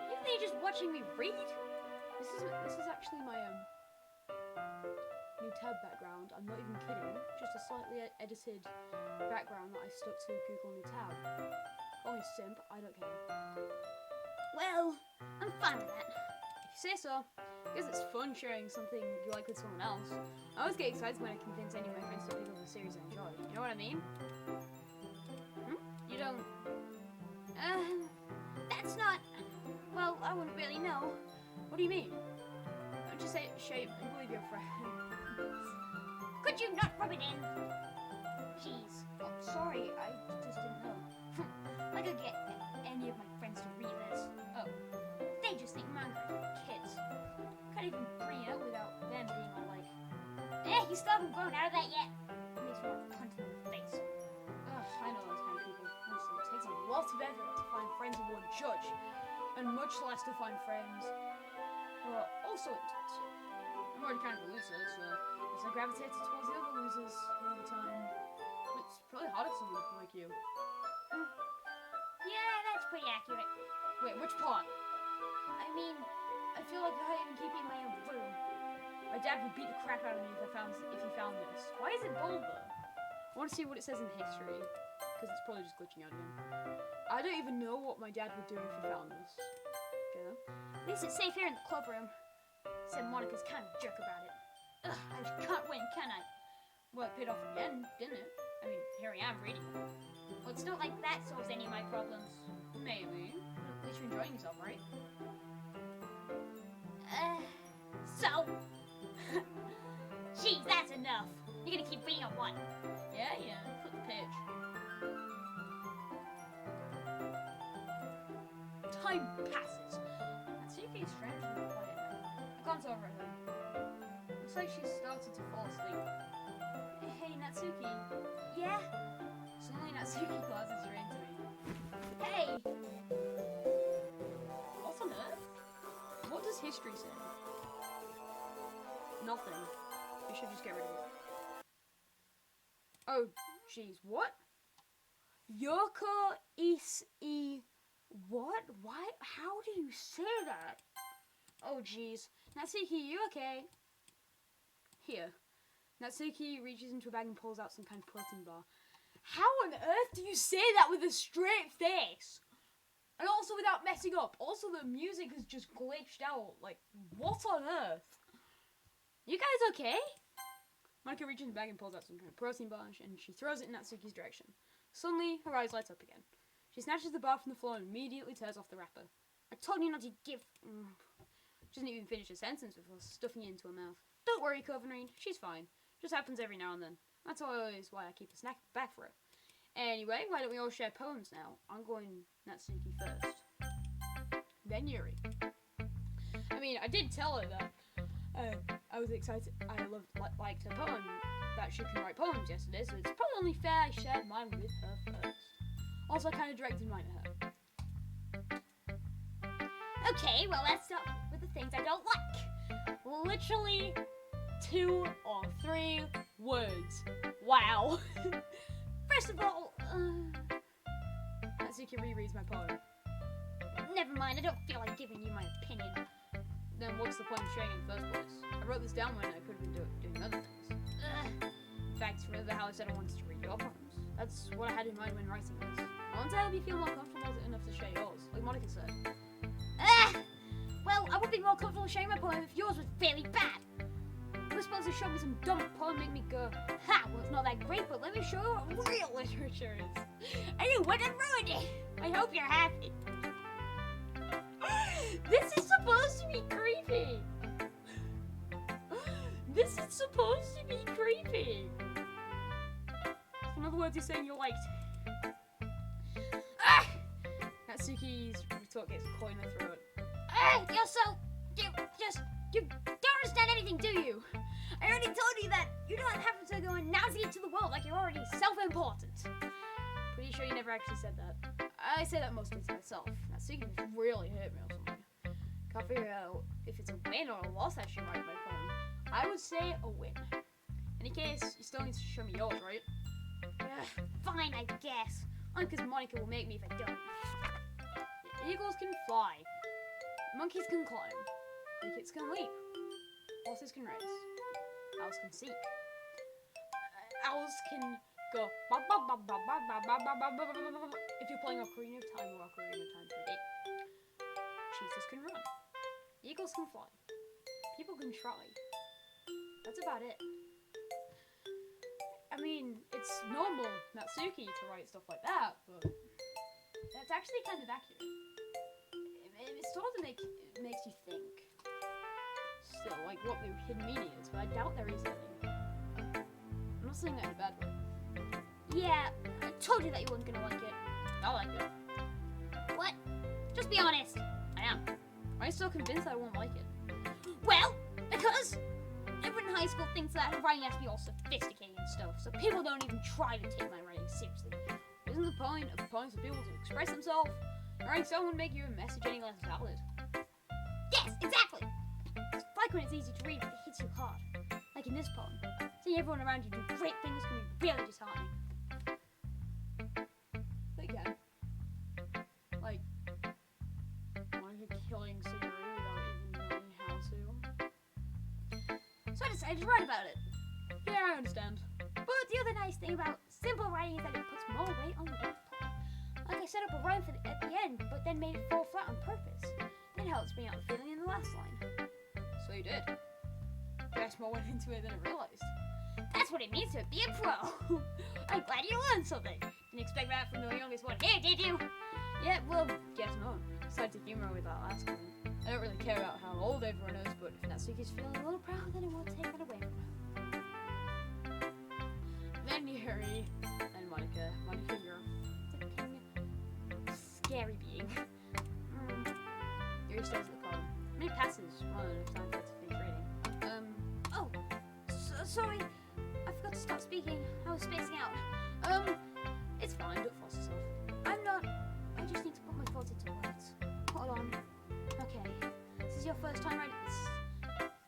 You think you're just watching me read? This is actually my new tab background. I'm not even kidding. Just a slightly edited background that I stuck to Google New Tab. Call me simp, I don't care. Well, I'm fine with that. If you say so. Because it's fun sharing something you like with someone else. I always get excited when I convince any of my friends to pick up a series I enjoy. You know what I mean? You don't... that's not... Well, I wouldn't really know. What do you mean? Don't just say it shame and believe your friend. Could you not rub it in? Jeez. Oh, sorry, I just didn't know. I could get any of my friends to read this. Oh. They just think manga are kids. Can't even bring it up without them being all like, You still haven't grown out of that yet. It makes me want to punch them in the face. ugh, I know those kind of people. Honestly, it takes a lot of effort to find friends who won't judge, and much less to find friends who are also intense. I'm already kind of a loser, so I gravitated towards the other losers all the time. It's probably harder for someone like you. Yeah, that's pretty accurate. Wait, which part? I mean, I feel like I even keep it in my own room. My dad would beat the crap out of me if he found this. Why is it bold though? I want to see what it says in history, because it's probably just glitching out again. I don't even know what my dad would do if he found this. Do you know? at least it's safe here in the clubroom. Said Monica's kind of a jerk about it. Ugh, I just can't win, can I? Well, it paid off in the end, didn't it? I mean, here I am reading it. Well, it's not like that solves any of my problems. Maybe. At least you're enjoying yourself, right? So? Jeez, that's enough. You're gonna keep reading on what? Yeah. Flip the page. Time passes. Natsuki is strangely quiet now. I glanced over at her. Looks like she's started to fall asleep. Hey, Natsuki. Yeah? Suddenly Natsuki glances straight into me. Hey! What on earth? What does history say? Nothing. We should just get rid of it. Oh, jeez. What? Yoko is what? Why? How do you say that? Oh, jeez. Natsuki, you okay? Here. Natsuki reaches into a bag and pulls out some kind of protein bar. How on earth do you say that with a straight face? And also without messing up. Also, the music has just glitched out. Like, what on earth? You guys okay? Monica reaches in the bag and pulls out some kind of protein bar, and she throws it in Natsuki's direction. Suddenly, her eyes light up again. She snatches the bar from the floor and immediately tears off the wrapper. I told you not to give... She doesn't even finish a sentence before stuffing it into her mouth. Don't worry, covenread. She's fine. Just happens every now and then. That's always why I keep a snack back for her. Anyway, why don't we all share poems now? I'm going Natsuki first. Then Yuri. I mean, I did tell her that I was excited. I liked her poem, that she can write poems yesterday, so it's probably only fair I shared mine with her first. Also, I kind of directed mine at her. Okay, well, let's start with the things I don't like. Literally 2 or 3 words. Wow. First of all, Natsuki rereads my poem. never mind, I don't feel like giving you my opinion. Then what's the point of sharing in the first place? I wrote this down when I could have been doing other things. In fact, remember how I said I wanted to read your poems? That's what I had in mind when writing this. I want to help you feel more comfortable enough to share yours, like Monica said. Well, I would be more comfortable sharing my poem if yours was fairly bad. You were supposed to show me some dumb poem make me go, ha, well, it's not that great, but let me show you what real literature is. And you went and ruined it. I hope you're happy. This is supposed to be creepy. This is supposed to be creepy. In other words, you're saying you liked. Natsuki's retort gets caught in her throat. You're so... You don't understand anything, do you? I already told you that you don't have to go and nazi it to the world like you're already self-important. Pretty sure you never actually said that. I say that mostly to myself. Natsuki just really hurt me or something. Can't figure out if it's a win or a loss I should write my poem. I would say a win. In any case, you still need to show me yours, right? Fine, I guess. Only because Monica will make me if I don't. Eagles can fly. Monkeys can climb. Crickets can leap. Horses can race. Owls can seek. Owls can go. If you're playing Ocarina of Time or Ocarina of Time 3D. Cheetahs can run. Eagles can fly. People can try. That's about it. I mean, it's normal, Natsuki, to write stuff like that, but that's actually kind of accurate. It sort of makes you think. still, like what the hidden meaning is, but I doubt there is any. I'm not saying that in a bad way. Yeah, I told you that you weren't gonna like it. I like it. What? Just be honest. I am. Am I still convinced I won't like it? Well, because everyone in high school thinks that writing has to be all sophisticated and stuff, so people don't even try to take my writing seriously. Isn't the point of poems for people to express themselves? Writing someone make your message any less valid? Yes, exactly! It's like when it's easy to read, but it hits you hard. Like in this poem. Seeing everyone around you do great things can be really disheartening. They can. Like, Monica killing Sayuri without even knowing how to. So I decided to write about it. Yeah, I understand. But the other nice thing about simple writing is that it puts more weight on the wordplay. Like I set up a rhyme at the end, but then made it fall flat on purpose. That helps bring out the feeling in the last line. So you did. Guess more went into it than I realized. That's what it means to be a pro. I'm glad you learned something. Didn't expect that from the youngest one here, did you? Yeah, well, guess not. Sense of humor with that last one. I don't really care about how old everyone is, but if Natsuki's feeling a little proud, then it won't take that away from her. Then Yuri and Monica. Monica, you're a freaking scary being. Yuri stares at the column. How many passes? Well, enough time for it to finish reading. Oh, sorry. I forgot to stop speaking. I was spacing out. It's fine, don't force yourself. I'm not. I just need to put my thoughts into words. Hold on. Okay. This is your first time writing this?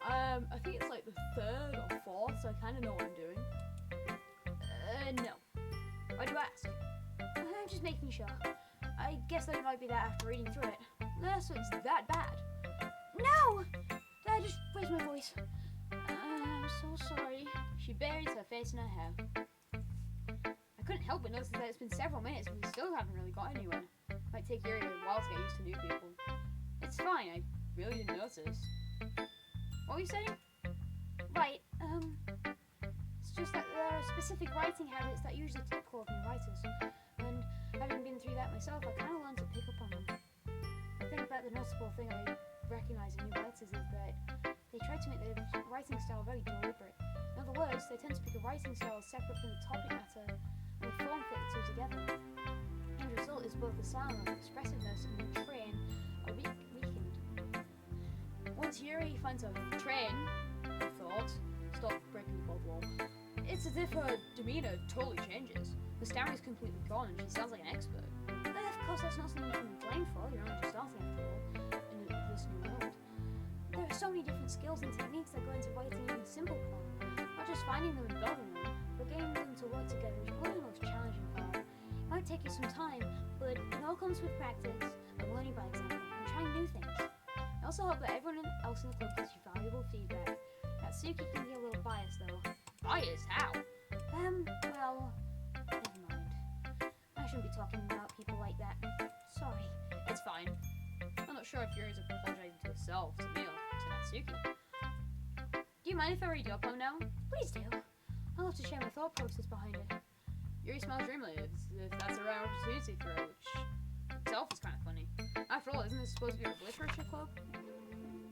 I think it's like the third or fourth, so I kind of know what I'm doing. No. Why'd you ask? I'm just making sure. I guess that it might be that after reading through it. So it's that bad. No! I just raised my voice. I'm so sorry. She buries her face in her hair. I couldn't help but notice that it's been several minutes and we still haven't really got anywhere. Might take Yuri a while to get used to new people. It's fine, I really didn't notice. What were you saying? Right, it's just that there are specific writing habits that usually typical of new writers. And having been through that myself, I kind of learned to pick up on them. I think that the noticeable thing I recognise in new writers is that they try to make their writing style very deliberate. In other words, they tend to pick a writing style separate from the topic matter, and they form fit the two together. And the result is both the sound and expressiveness and the train are weakened. Once Yuri finds a train of thought, stop breaking the fourth wall. It's as if her demeanour totally changes. Her stammer is completely gone and she sounds like an expert. Of course, that's not something you can be blamed for. You're only just starting after all in this new world. There are so many different skills and techniques that go into writing even simple poems. Not just finding them and building them, but getting them to work together is probably the most challenging part. It might take you some time, but it all comes with practice and learning by example and trying new things. I also hope that everyone else in the club gives you valuable feedback. Natsuki can be a little biased though. Biased? How? Well, never mind. I shouldn't be talking about people like that. Sorry. It's fine. I'm not sure if Yuri's apologizing to herself, to me, or to Natsuki. Do you mind if I read your poem now? Please do. I'll have to share my thought process behind it. Yuri smiles dreamily, if that's a rare opportunity for her, which itself is kind of funny. After all, isn't this supposed to be a literature club?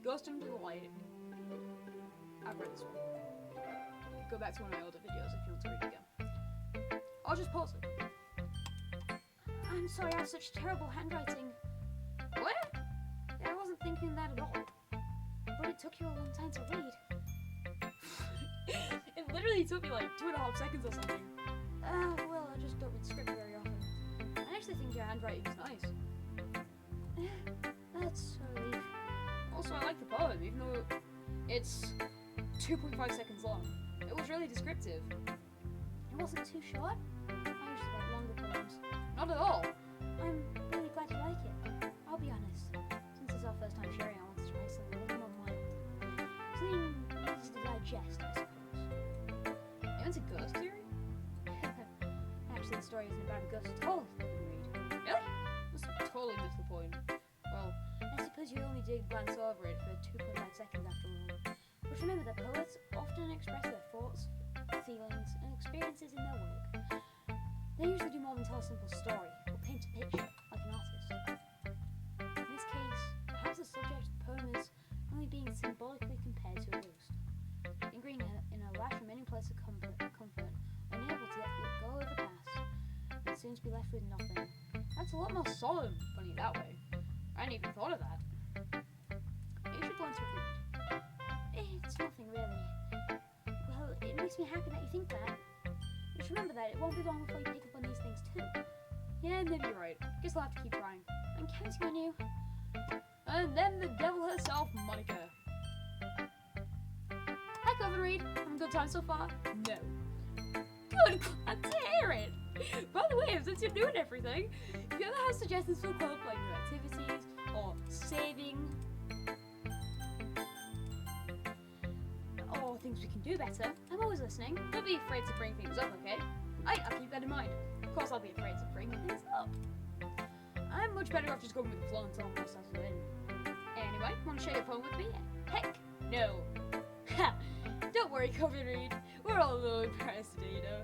Ghost into the light. I've read this one. Go back to one of my older videos if you want to read it again. I'll just pause it. I'm sorry, I have such terrible handwriting. What? Yeah, I wasn't thinking that at all. But it took you a long time to read. It literally took me like 2.5 seconds or something. Well, I just don't read script very often. I actually think your handwriting is nice. That's a relief. Also, I like the poem, even though it's 2.5 seconds long. It was really descriptive. It wasn't too short. I usually write longer poems. Not at all. I'm really glad you like it. I'll be honest. Since it's our first time sharing, I wanted to try something a little more mild. Something easy to digest, I suppose. You into ghost theory? Actually, the story isn't about a ghost at all, you can read. Really? Must have totally missed the point. Well, I suppose you only did glance over it for 2.5 seconds after all. But remember that poets often express their thoughts, feelings, and experiences in their work. They usually do more than tell a simple story, or paint a picture, like an artist. In this case, perhaps the subject of the poem is only being symbolically compared going to be left with nothing. That's a lot more solemn, putting it that way. I hadn't even thought of that. You should learn to read. It's nothing really. Well, it makes me happy that you think that. Just remember that it won't be long before you pick up on these things too. Yeah, maybe you're right. Guess I'll have to keep trying. I'm counting on you. And then the devil herself, Monica. Hi, covenread. Having a good time so far? No. Good, glad to hear it. By the way, since you're doing everything, if you ever have suggestions for club, like new activities or saving, or things we can do better, I'm always listening. don't be afraid to bring things up, okay? I'll keep that in mind. Of course, I'll be afraid to bring things up. I'm much better off just going with the flow until I'm settled in. Anyway, want to share your poem with me? Heck, no. Ha! Don't worry, covenread. We're all a little impressed, you know.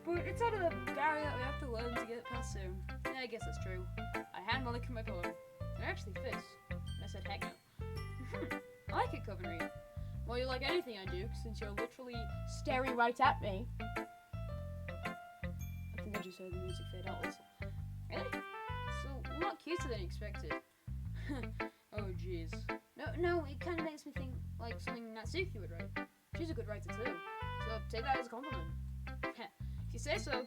But it's sort of a barrier that we have to learn to get past soon. Yeah, I guess that's true. I hand Monica my poem. It actually fits. I said heck no. I like it, covenread. Well, you like anything I do, since you're literally staring right at me. I think I just heard the music fade out also. Really? So, a lot cuter than expected. Oh, jeez. No, it kind of makes me think like something Natsuki would write. She's a good writer too, so take that as a compliment. If you say so.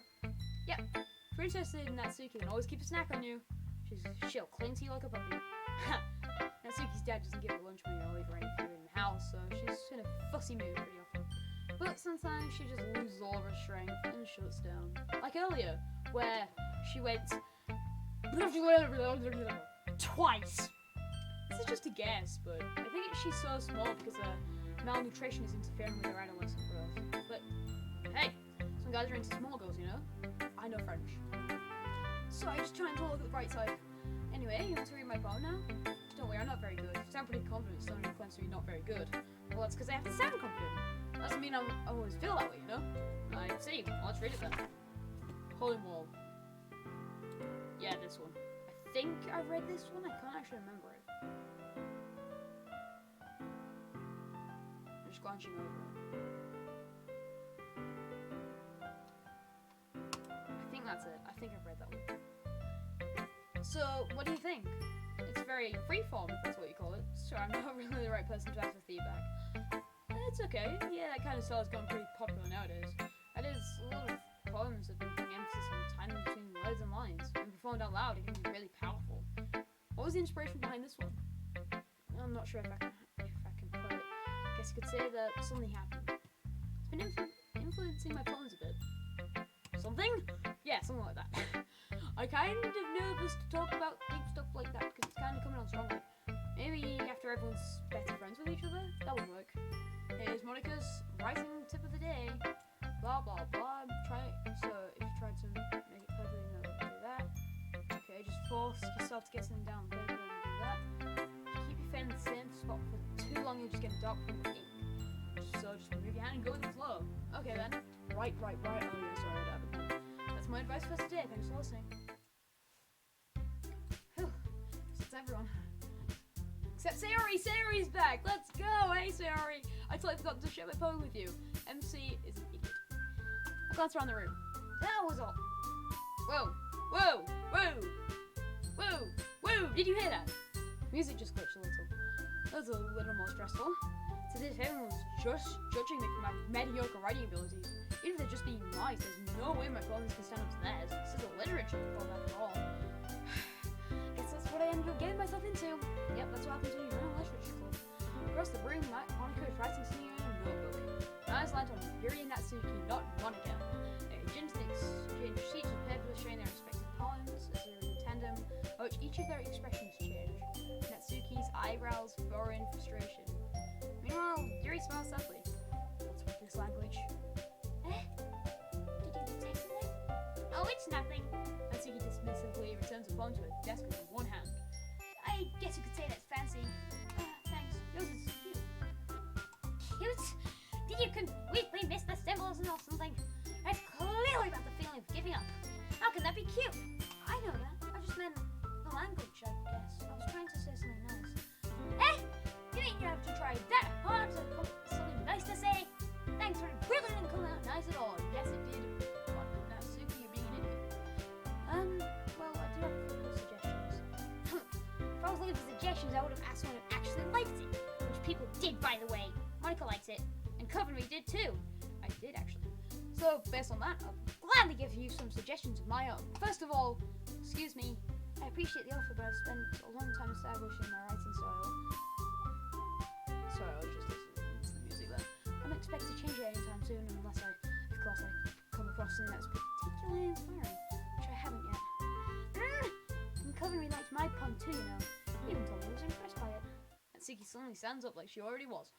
Yeah, if you're interested in Natsuki, then always keep a snack on you. She'll cling to you like a puppy. Natsuki's dad doesn't give her lunch money or leave her any food in the house, so she's in a fussy mood pretty often. But sometimes she just loses all of her strength and shuts down. Like earlier, where she went twice. This is just a guess, but I think she's so small because her malnutrition is interfering with her adolescent growth. But hey, some guys are into small girls, you know? I know French. So I'm just trying to look at the bright side. Anyway, you want to read my poem now? Don't worry, I'm not very good. You sound pretty confident, so you claim to be not very good. Well, that's because I have to sound confident. Doesn't mean I always feel that way, you know? I see. Well, let's read it then. Holy Wall. Yeah, this one. I think I've read this one. I can't actually remember it. I'm just glancing over it. I think that's it. I think I've read that one. So, what do you think? It's very freeform, if that's what you call it. So I'm not really the right person to ask for feedback. It's okay. Yeah, that kind of style has gone pretty popular nowadays. That is, a lot of poems have been putting emphasis on timing between words and lines. When performed out loud, it can be really powerful. What was the inspiration behind this one? I'm not sure if I can put it. I guess you could say that something happened. It's been influencing my poems a bit. Something? Yeah, something like that. I kind of nervous to talk about deep stuff like that because it's kind of coming on strongly. Maybe after everyone's better friends with each other, that would work. Here's Monica's writing tip of the day. Blah blah blah. So if you try to make it perfectly, no, do that. Okay, just force yourself to get something down on paper and do that. Keep your pen in the same spot for too long, you just get a dark pink ink. So just move your hand and go with the flow. Okay then. Right. Oh yeah, sorry, I don't have a pen. That's my advice for today. Thanks for listening. Whew. That's everyone. Except Sayori! Sayori's back! Let's go! Hey Sayori! I totally forgot to share my poem with you. MC is an idiot. I glanced around the room. That was all. Whoa! Did you hear that? Music just glitched a little. That was a little more stressful. It's as if everyone was just judging me for my mediocre writing abilities. Even if they're just being nice, there's no way my poems can stand up to theirs. This is a literature club after all. Guess that's what I ended up getting myself into. Yep, that's what happens when you run a literature club. Across the room, Monica is writing something in a notebook. My eyes land on Yuri and Natsuki, not Monica. They gently exchange sheets of paper showing their respective poems as they're in tandem, by which each of their expressions change. Natsuki's eyebrows furrow in frustration. Meanwhile, Yuri smiles sadly. What's with this language? Did you detect something? Oh, it's nothing. Natsuki dismissively returns the poem to her desk with one hand. I guess you could say that's fancy. Thanks. Yours is cute. Cute? Did you completely miss the symbols or something? That's clearly about the feeling of giving up. How can that be cute? I know that. I just meant the language, I guess. I was trying to say something nice. You mean you have to try that hard to come up with something nice to say? Thanks for it. Really didn't come out nice at all. Yes, it did. What, Natsuki, you're being an idiot. because I would have asked someone who actually liked it, which people did, by the way. Monica likes it, and covenread did too. I did, actually. So, based on that, I'll gladly give you some suggestions of my own. First of all, excuse me, I appreciate the offer, but I've spent a long time establishing my writing style. Sorry, I was just listening to the music there. I'm expected to change it anytime soon, unless I come across something that's particularly inspiring, which I haven't yet. And covenread liked my pun too, you know. He even told me he was impressed by it. And Suki suddenly stands up like she already was.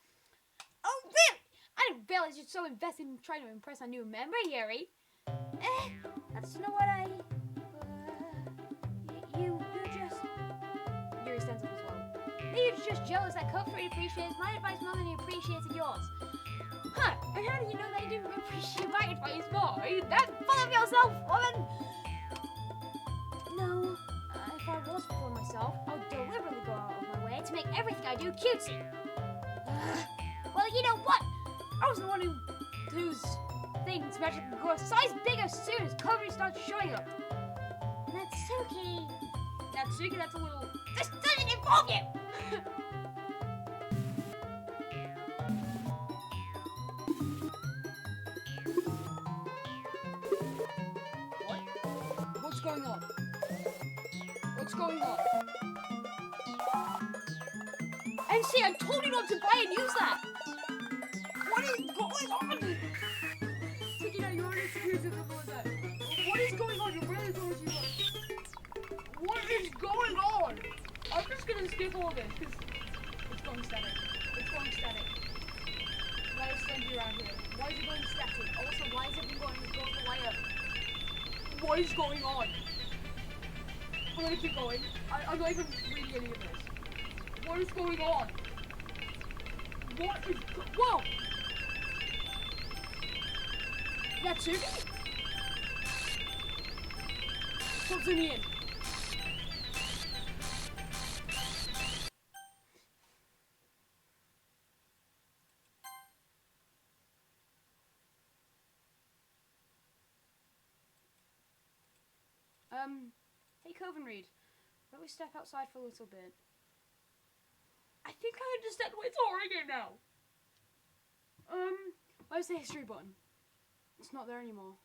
Oh, really? I didn't realize you're so invested in trying to impress a new member, Yuri. That's not what I... You're just... Yuri stands up as well. You're just jealous that covenread appreciates my advice more than he appreciated yours. Huh, and how do you know that I didn't appreciate my advice more? Are you that full of yourself, woman? No, if I was full of myself, I would deliberately go out of my way to make everything I do cutesy. Well, you know what? I was the one whose things magically grow a size bigger as soon as covenread starts showing up. Natsuki, that's a little... This doesn't involve you! What's going on? What's going on? And see, I told you not to buy and use that! What is going on? Thinking that you're inexcusable with that. What is going on? You're really going to... What is going on? I'm just gonna skip all this because it's going static. It's going static. Why is Slendy around here? Why is it going static? Also, why is everything going the layer? What is going on? I'm gonna keep going. I'm not even reading any of this. What is going on? What is whoa! Natsuki? Stop zooming in. Hey covenread, why don't we step outside for a little bit? I think I understand why it's already now. Where's the history button? It's not there anymore.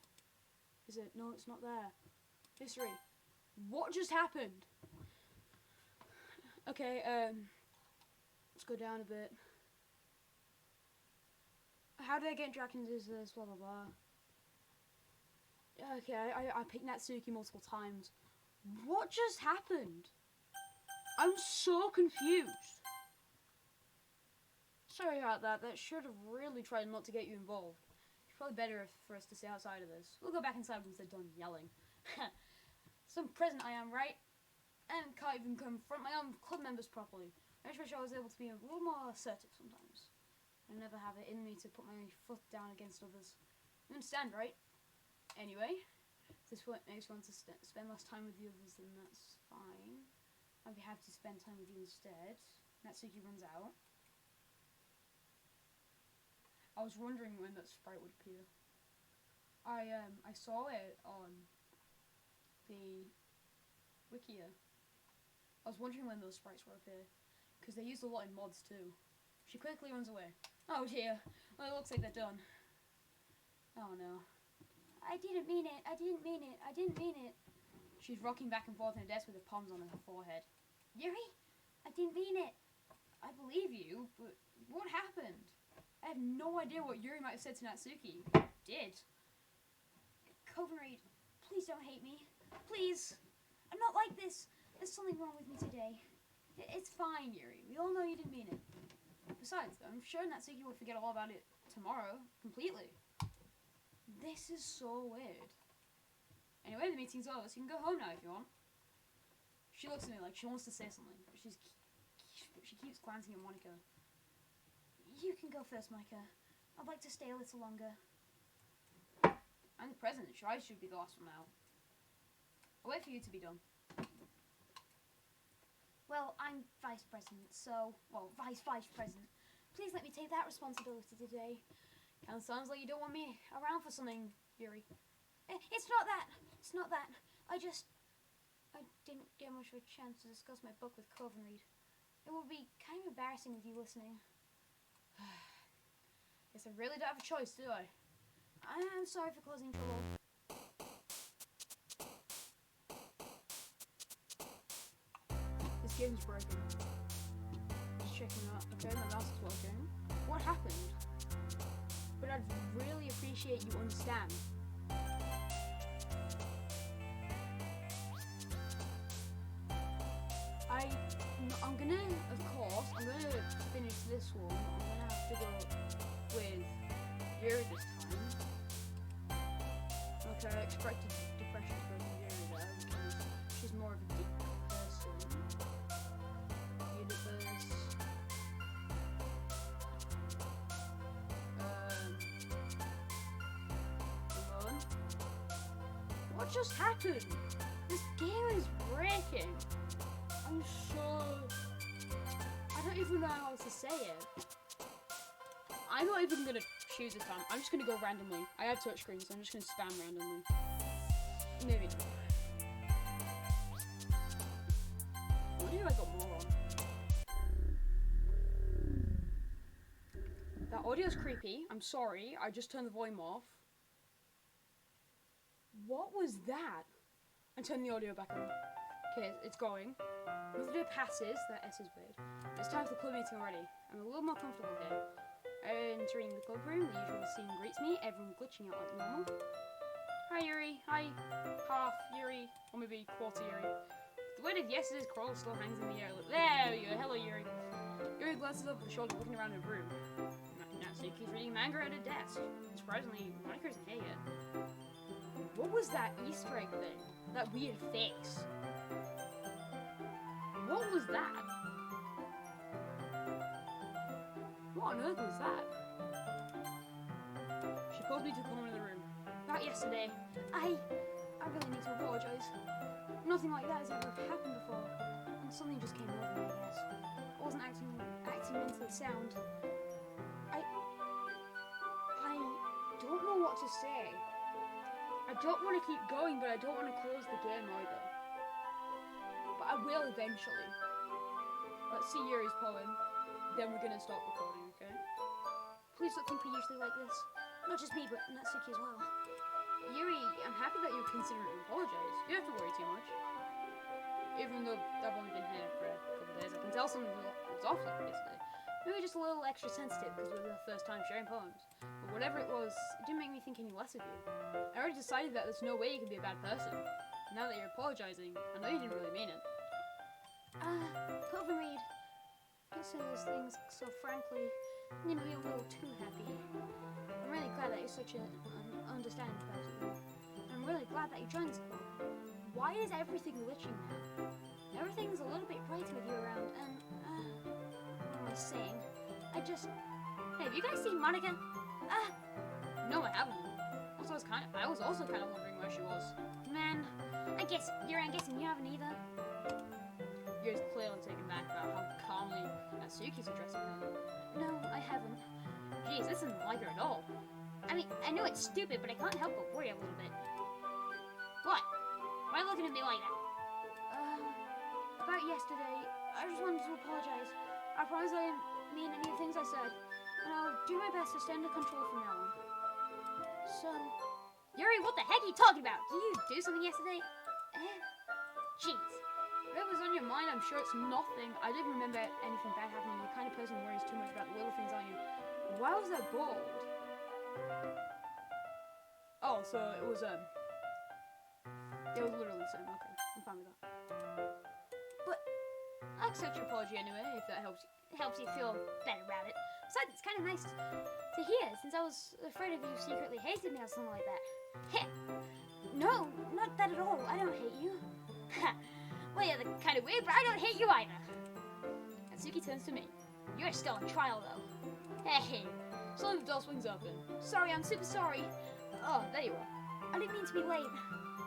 Is it? No, it's not there. History. What just happened? Okay, let's go down a bit. How did I get dragged into this? Blah, blah, blah. Okay, I picked Natsuki multiple times. What just happened? I'm so confused. Sorry about that. That should have really tried not to get you involved. It's probably better for us to stay outside of this. We'll go back inside once they're done yelling. Some present I am, right? And can't even confront my own club members properly. I just wish I was able to be a little more assertive sometimes. I never have it in me to put my foot down against others. You understand, right? Anyway, if this makes you want to spend less time with the others, then that's fine. I'd be happy to spend time with you instead. Natsuki runs out. I was wondering when that sprite would appear. I saw it on the Wikia. I was wondering when those sprites would appear, because they used a lot in mods too. She quickly runs away. Oh dear. Well, it looks like they're done. Oh no. I didn't mean it. I didn't mean it. I didn't mean it. She's rocking back and forth in her desk with her palms on her forehead. Yuri, I didn't mean it. I believe you, but what happened? I have no idea what Yuri might have said to Natsuki. Did. covenread, please don't hate me. Please. I'm not like this. There's something wrong with me today. It's fine, Yuri. We all know you didn't mean it. Besides, I'm sure Natsuki will forget all about it tomorrow, completely. This is so weird. Anyway, the meeting's over, so you can go home now if you want. She looks at me like she wants to say something, but she keeps glancing at Monica. You can go first, Monica. I'd like to stay a little longer. I'm the president, so I should be the last one out. I'll wait for you to be done. Well, I'm vice president, so... Well, vice president. Please let me take that responsibility today. Kinda sounds like you don't want me around for something, Yuri. It's not that. It's not that. I didn't get much of a chance to discuss my book with covenread. It would be kind of embarrassing with you listening. Guess I really don't have a choice, do I? I'm sorry for causing trouble. This game's broken. Just checking out. Okay, my mouse is working. What happened? But I'd really appreciate you understand. I'm gonna, of course, I'm gonna finish this one. I'm gonna have to go with Yuri this time. Okay, I expected depression to go with Yuri there because she's more of a deep person. Universe. Alone. What just happened? This game is breaking. I'm so... I don't even know how to say it. I'm not even gonna choose this time. I'm just gonna go randomly. I have touchscreens, so I'm just gonna spam randomly. Maybe not. What if I got more on? That audio's creepy. I'm sorry. I just turned the volume off. What was that? And turn the audio back on. Okay, it's going. With the day passes, that S is weird. It's time for the club meeting already. I'm a little more comfortable here. Entering the club room, the usual scene greets me, everyone glitching out like normal. Hi Yuri, hi. Half Yuri, or maybe quarter Yuri. The weight of yesterday's quarrel still hangs in the air. There we go, hello Yuri. Yuri glances over the shoulder, looking around the room. Natsuki's reading manga at a desk. Surprisingly, Monica isn't here yet. What was that Easter egg thing? That weird face? What was that? What on earth was that? She pulled me to the corner of the room. About yesterday. I really need to apologise. Nothing like that has ever happened before. And something just came over me, I guess. I wasn't acting mentally sound. I don't know what to say. I don't want to keep going, but I don't want to close the game either. But I will eventually. Let's see Yuri's poem, then we're gonna stop recording, okay? Please don't think we usually like this. Not just me, but Natsuki as well. Yuri, I'm happy that you're considering to apologize. You don't have to worry too much. Even though I've only been here for a couple of days, I can tell something was off yesterday. Maybe just a little extra sensitive because it was our first time sharing poems. But whatever it was, it didn't make me think any less of you. I already decided that there's no way you can be a bad person. Now that you're apologizing, I know you didn't really mean it. Covenread. Don't say those things so frankly. You know, you're a little too happy. I'm really glad that you're such an understanding person. I'm really glad that you joined this club. Why is everything glitching now? Everything's a little bit brighter with you around, and, what am I saying? Hey, have you guys seen Monica? No, I haven't. I was also kind of wondering where she was. Man, I'm guessing you haven't either. Yuri's clearly taken back about how calmly Natsuki's addressing her. No, I haven't. Jeez, this isn't like her at all. I mean, I know it's stupid, but I can't help but worry a little bit. What? Why are you looking at me like that? About yesterday, I just wanted to apologize. I promise I didn't mean any of the things I said, and I'll do my best to stay under control from now on. So, Yuri, what the heck are you talking about? Did you do something yesterday? Jeez. Whatever's on your mind, I'm sure it's nothing. I didn't remember anything bad happening. You're the kind of person who worries too much about the little things, aren't you? Why was that bald? Oh, so it was literally the same. Okay, I'm fine with that. But I accept your apology anyway, if that helps you feel better about it. Besides, it's kind of nice to hear, since I was afraid of you secretly hated me or something like that. Heh. No, not that at all. I don't hate you. Well, you're kind of weird, but I don't hate you either. Natsuki turns to me. You're still on trial, though. Hey, slowly the door swings open. Sorry, I'm super sorry. Oh, there you are. I didn't mean to be late.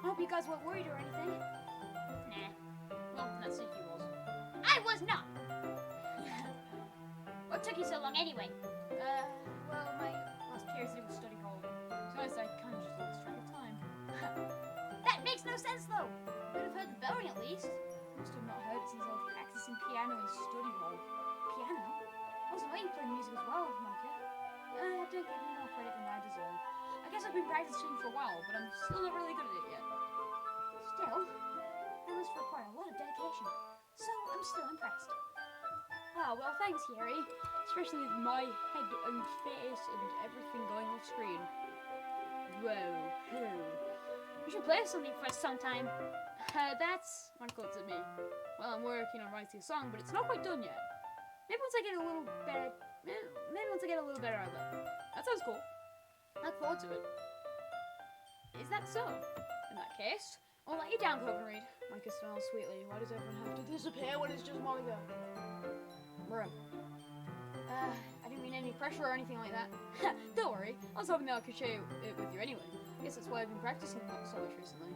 I hope you guys weren't worried or anything. Nah. Well, Natsuki was. I was not! What took you so long anyway? Well, my last period was study hall. So I kind of just lost track of time. That makes no sense, though. Could have heard the bell ring at least. must have not heard it since I was practicing piano in study hall. Piano? I was waiting to play music as well, Monica. Don't give me more credit than I deserve. I guess I've been practicing for a while, but I'm still not really good at it yet. Still, that must require a lot of dedication. So, I'm still impressed. Ah, well, thanks, Yuri. Especially with my head and face and everything going off screen. Whoa. We should play something for us sometime. That's... Michael looks at me. Well, I'm working on writing a song, but it's not quite done yet. Maybe once I get a little better... Maybe once I get a little better at it. That sounds cool. I look forward to it. Is that so? In that case, I'll let you down, covenread. Micah smiles sweetly. Why does everyone have to disappear when it's just Monica? Bro. I didn't mean any pressure or anything like that. Don't worry. I was hoping that I could share it with you anyway. I guess that's why I've been practicing so much recently.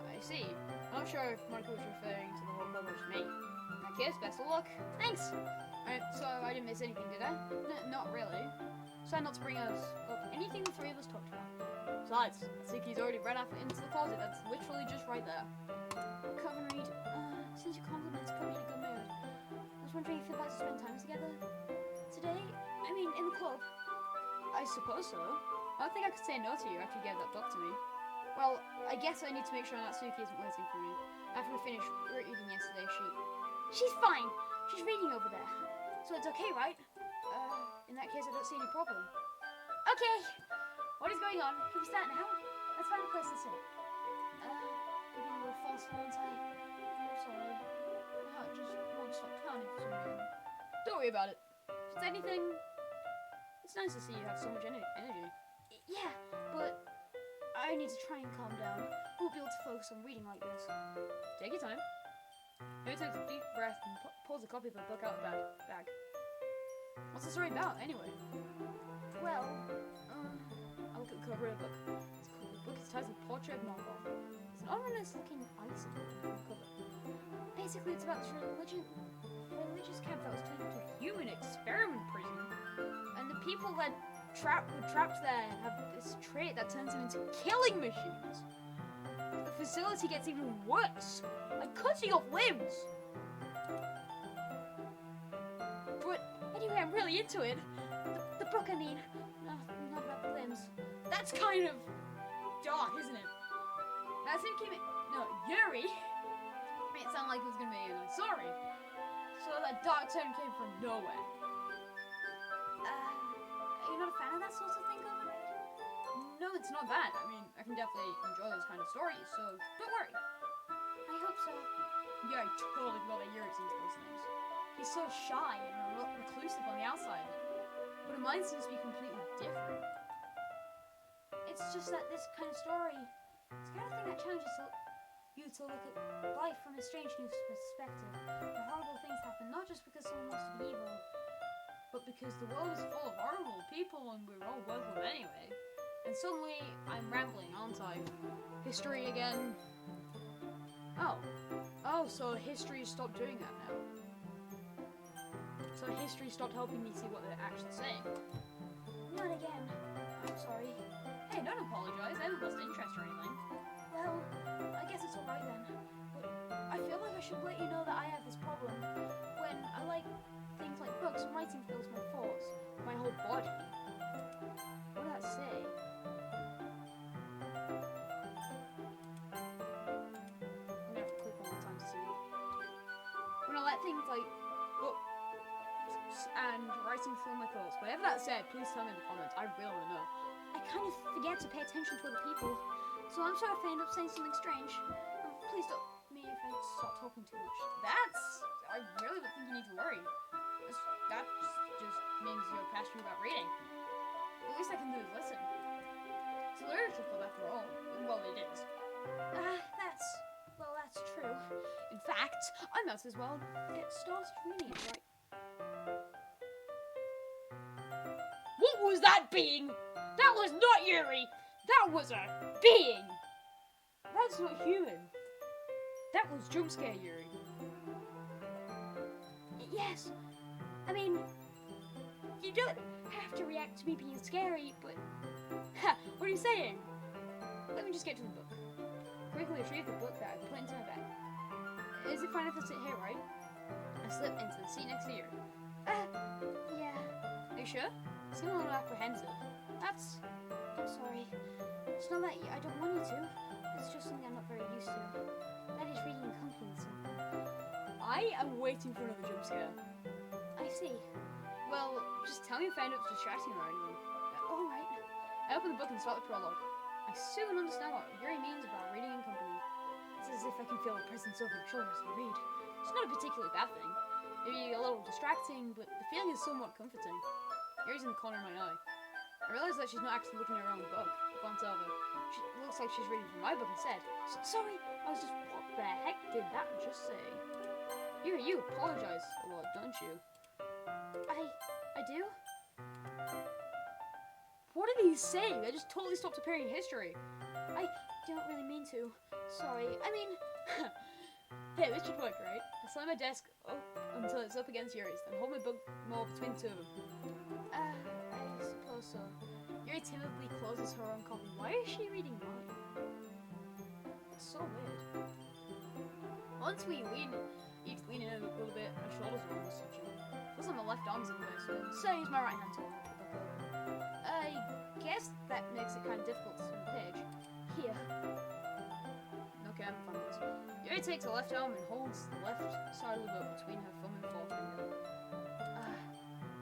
I see. I'm not sure if Monica was referring to the whole club or just me. In that case, best of luck. Thanks! So I didn't miss anything, did I? Not really. Try not to bring us up anything the three of us talked about. Besides, Suki's already ran off into the closet. That's literally just right there. Covenread, since your compliments put me in a good mood, I was wondering if you'd like to spend time together today? I mean, in the club. I suppose so. I don't think I could say no to you after you gave that book to me. Well, I guess I need to make sure Natsuki isn't waiting for me. After we finished reading yesterday, she's fine. She's reading over there. So it's okay, right? In that case, I don't see any problem. Okay. What is going on? Can we start now? Let's find a place to sit. I'm being a little forceful, aren't I? I'm sorry. My heart just won't stop pounding for some reason. Don't worry about it. If it's anything, it's nice to see you have so much energy. Yeah, but I need to try and calm down. I won't be able to focus on reading like this. Take your time. Maybe takes a deep breath and pulls a copy of the book out of the bag. What's the story about, anyway? Well, I look at the cover of the book. It's cool. The book is titled Portrait of Markov. It's an ominous-looking icicle on the cover. Basically, it's about this religious camp that was turned into a human experiment prison. And the people that were trapped there have this trait that turns them into killing machines. The facility gets even worse, like cutting off limbs. But anyway, I'm really into it. The book, I mean. No, not about the limbs. That's kind of dark, isn't it? That's him came in. No, Yuri. Made it sound like it was gonna be sorry. So that dark turn came from nowhere. Are you not a fan of that sort of thing, covenread? No, it's not bad. I mean, I can definitely enjoy those kind of stories, so don't worry. I hope so. Yeah, I totally forgot that Yuri's into those things. He's so shy and reclusive on the outside, but mine seems to be completely different. It's just that this kind of story, it's the kind of thing that challenges you to look at life from a strange new perspective. The horrible things happen not just because someone wants to be evil, but because the world is full of horrible people and we're all worthless anyway. And suddenly, I'm rambling, aren't I? History again. Oh, so history stopped doing that now. So history stopped helping me see what they're actually saying. Not again. I'm sorry. Hey, don't apologize. I haven't lost interest or anything. Well, I guess it's alright then. But I feel like I should let you know that I have this problem. When I like things like books, writing fills my thoughts, my whole body. What did that say? I'm gonna have to click one more time to see. When I let things like books and writing fill my thoughts, whatever that said, please tell me in the comments. I really want to know. I kind of forget to pay attention to other people, so I'm sorry if I end up saying something strange. Please don't me if I stop talking too much. I really don't think you need to worry. That just means you're passionate about reading. The least I can do is listen. It's a literature club after all. Well, it is. That's true. In fact, I might as well get started reading it right. What was that being? That was not Yuri! That was a being! That's not human. That was jump scare Yuri. Yes. I mean, you don't have to react to me being scary, but... Ha! What are you saying? Let me just get to the book. Quickly retrieve the book that I put into my bag. Is it fine if I sit here, right? I slip into the seat next to you. Yeah. Are you sure? You seem a little apprehensive. I'm sorry. It's not that I don't want you to. It's just something I'm not very used to. That is reading in company with someone. I am waiting for another jump scare. I see. Well, just tell me if I end up distracting or anything. Alright. I open the book and start the prologue. I soon understand what Yuri means about reading in company. It's as if I can feel a presence over my shoulder as I read. It's not a particularly bad thing. Maybe a little distracting, but the feeling is somewhat comforting. Yuri's in the corner of my eye. I realise that she's not actually looking at her own book. I glance over. She looks like she's reading from my book instead. Sorry, I was just... What the heck did that just say? Yuri, you apologise a lot, don't you? I do? What are these saying? They just totally stopped appearing in history. I don't really mean to. Sorry. I mean... Hey, this should work, right? I slam my desk up until it's up against Yuri's, then hold my book more between the two of them. I suppose so. Yuri timidly closes her own copy. Why is she reading mine? It's so weird. Once we each lean in a little bit, our shoulders are almost touching. Feels like my left arm's in the way, so I use my right hand to hold the book over. I guess that makes it kind of difficult to turn the page. Here. Okay, I'm fine with this. Yuri takes her left arm and holds the left side of the book between her thumb and forefinger.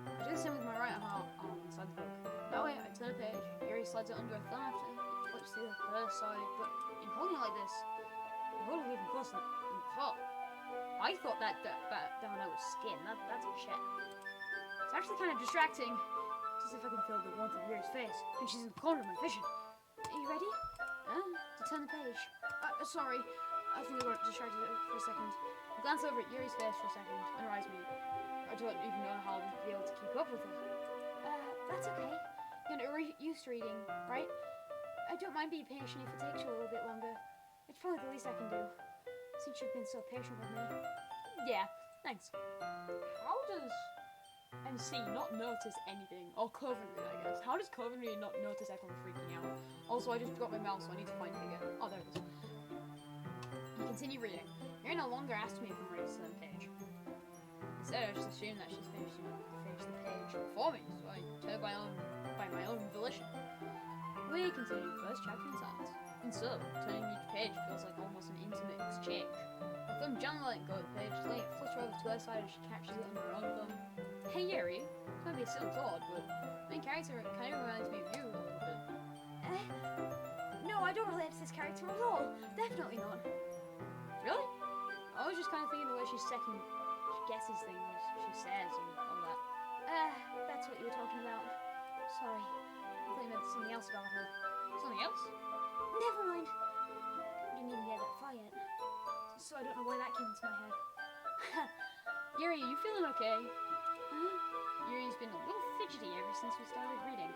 I do the same with my right arm inside the book. That way, I turn the page, Yuri slides it under her thumb after it flips to her side, but in holding it like this, you hold it even closer than before. I thought that down there was skin. That's a chest. It's actually kind of distracting. It's as if I can feel the warmth of Yuri's face, and she's in the corner of my vision. Are you ready? To turn the page. Sorry. I think I got distracted for a second. I glance over at Yuri's face for a second and realize me. I don't even know how I'll be able to keep up with her. That's okay. You're not used to reading, right? I don't mind being patient if it takes you a little bit longer. It's probably the least I can do, since you've been so patient with me. Yeah, thanks. How does MC not notice anything? Or covenread, I guess. How does covenread not notice everyone freaking out? Also, I just dropped my mouse, so I need to find it again. Oh, there it is. You continue reading. Yuri no longer asks me if I'm ready to turn the page. Instead, I just assume that she's finished the page before me, so I turn by my own volition. We continue the first chapter in silence. And so, turning each page feels like almost an intimate exchange. My thumb gently letting go of the page, letting it flutter over to her side as she catches it under her own thumb. Hey Yuri, this might be a silly thought, but the main character kind of reminds me of you a little bit. No, I don't relate to this character at all. Definitely not. Really? I was just kind of thinking the way she guesses things, she says, and all that. That's what you were talking about. Sorry. I thought you meant something else about her. Something else? Never mind. I didn't even get that far yet, so I don't know why that came into my head. Yuri, are you feeling okay? Yuri's been a little fidgety ever since we started reading.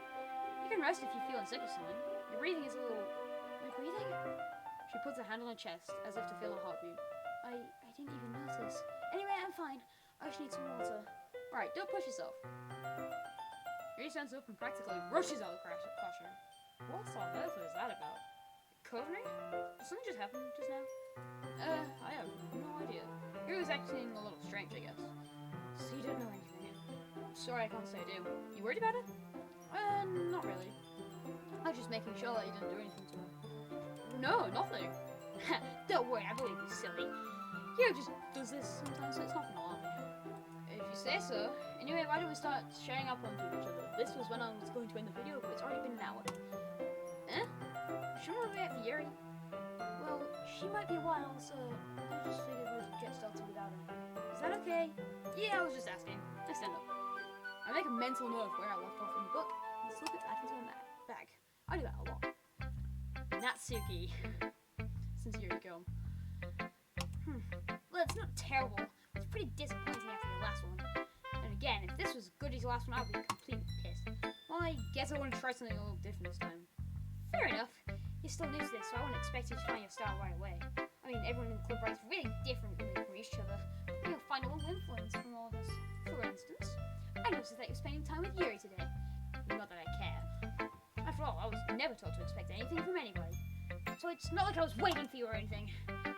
You can rest if you're feeling sick or something. Your breathing is a little... My breathing? She puts her hand on her chest, as if to feel her heartbeat. I didn't even notice. Anyway, I'm fine. I just need some water. Right, don't push yourself. Yuri stands up and practically rushes out of the classroom. What on earth was that about? Covenread? Did something just happen just now? I have no idea. Yuri was acting a little strange, I guess. So you don't know anything? Sorry, I can't say I do. You worried about it? Not really. I was just making sure that you didn't do anything to her. No, nothing. Don't worry, I believe you, silly. Yuri just does this sometimes, so it's not gonna alarm me. If you say so. Anyway, why don't we start sharing up onto each other? This was when I was going to end the video, but it's already been an hour. Shouldn't we wait for Yuri? Well, she might be a while, so I just figured we'd get started without her. Is that okay? Yeah, I was just asking. I stand up. I make a mental note of where I left off in the book and slip it back into my bag. I do that a lot. Natsuki. Since Yuri go. Well, it's not terrible. It's pretty disappointing after your last one. And again, if this was as good as your last one, I'd be completely pissed. Well, I guess I want to try something a little different this time. Fair enough. You're still new to this, so I wouldn't expect you to find your style right away. I mean, everyone in the club writes really differently from each other. But you'll find a little influence from all of us. For instance, I noticed that you're spending time with Yuri today. Not that I care. After all, I was never taught to expect anything from anybody. so it's not like I was waiting for you or anything.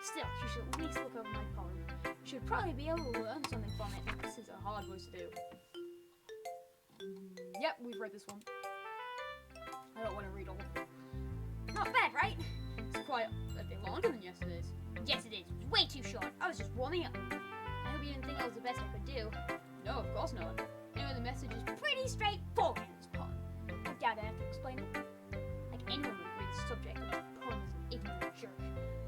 Still, you should at least look over my poem. You should probably be able to learn something from it. This is a hard voice to do. Yep, we've read this one. I don't want to read all of them. Not bad, right? It's quite a bit longer than yesterday's. Yes, it is. Way too short. I was just warming up. I hope you didn't think I was the best I could do. No, of course not. Anyway, the message is Pretty straightforward in this poem. I doubt I have to explain it. Like anyone would read the subject of this poem is an ignorant jerk.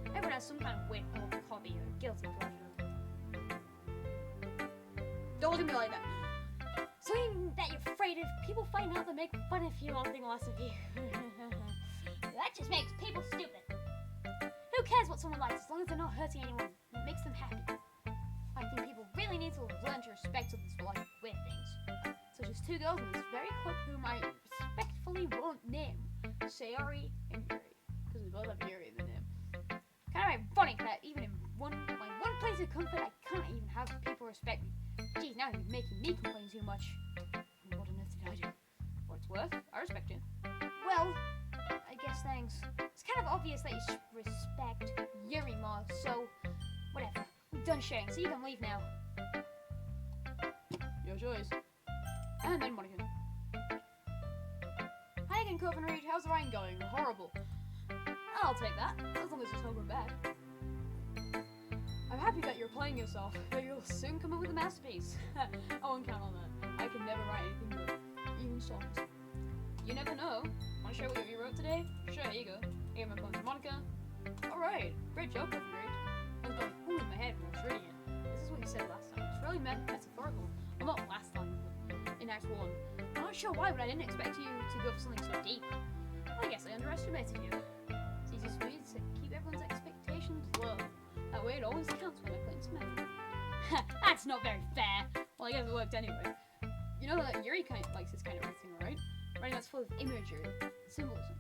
Everyone has some kind of weird hobby or guilty pleasure. don't look at me like that. Something that you're afraid if people find out they make fun of you or think less of you. That just makes people stupid. Who cares what someone likes as long as they're not hurting anyone? It makes them happy. I think people really need to learn to respect others for like weird things. Such as two girls in this very clip whom I respectfully won't name. Sayori and Yuri. Because we both have Yuri in the name. Kind of ironic that even in one place of comfort I can't even have people respect me. Geez, now you're making me complain too much. What on earth did I do? For what it's worth, I respect you. Well, I guess thanks. It's kind of obvious that you respect Yuri more, so whatever. We're done sharing, so you can leave now. Your choice. And then Monica. Hi again, covenread. How's the writing going? Horrible. I'll take that, as long as it's not going bad. I'm happy that you're playing yourself, that you'll soon come up with a masterpiece. I won't count on that. I can never write anything good, even songs. You never know. Want to share what you wrote today? Sure, here you go. I gave my poem to Monica. Alright, great job, covenread. I was going, ooh, in my head when I was reading it. This is what you said last time. It's really metaphorical. Well, not last time, but in Act 1. I'm not sure why, but I didn't expect you to go for something so deep. I guess I underestimated you. It's easiest for me to keep everyone's expectations low. That way it always counts when I play instrumental. That's not very fair. Well, I guess it worked anyway. You know that Yuri kind of likes this kind of writing, right? Writing that's full of imagery, symbolism.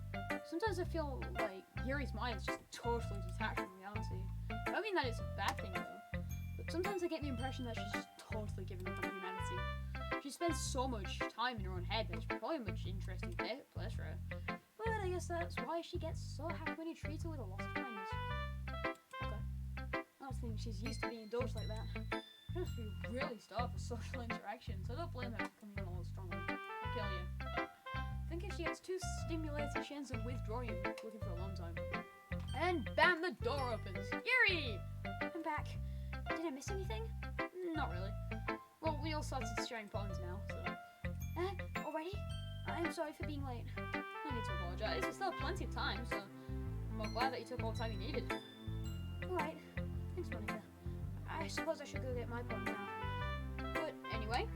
Sometimes I feel like Yuri's mind is just totally detached from reality. I don't mean that it's a bad thing though, but sometimes I get the impression that she's just totally given up on humanity. She spends so much time in her own head that it's probably a much interesting place for her. But I guess that's why she gets so happy when you treat her with a lot of kindness. Okay. I was thinking she's used to being indulged like that. She must be really starved for social interaction, so don't blame her for coming on a little strongly. I'll kill you. I think if she gets too stimulated, she ends up withdrawing and looking for a long time. And bam, the door opens. Yuri! I'm back. Did I miss anything? Not really. Well, we all started sharing poems now, so... Already? I'm sorry for being late. No need to apologise. We still have plenty of time, so... I'm glad that you took all the time you needed. Alright. Thanks, Monica. I suppose I should go get my poem now. But anyway...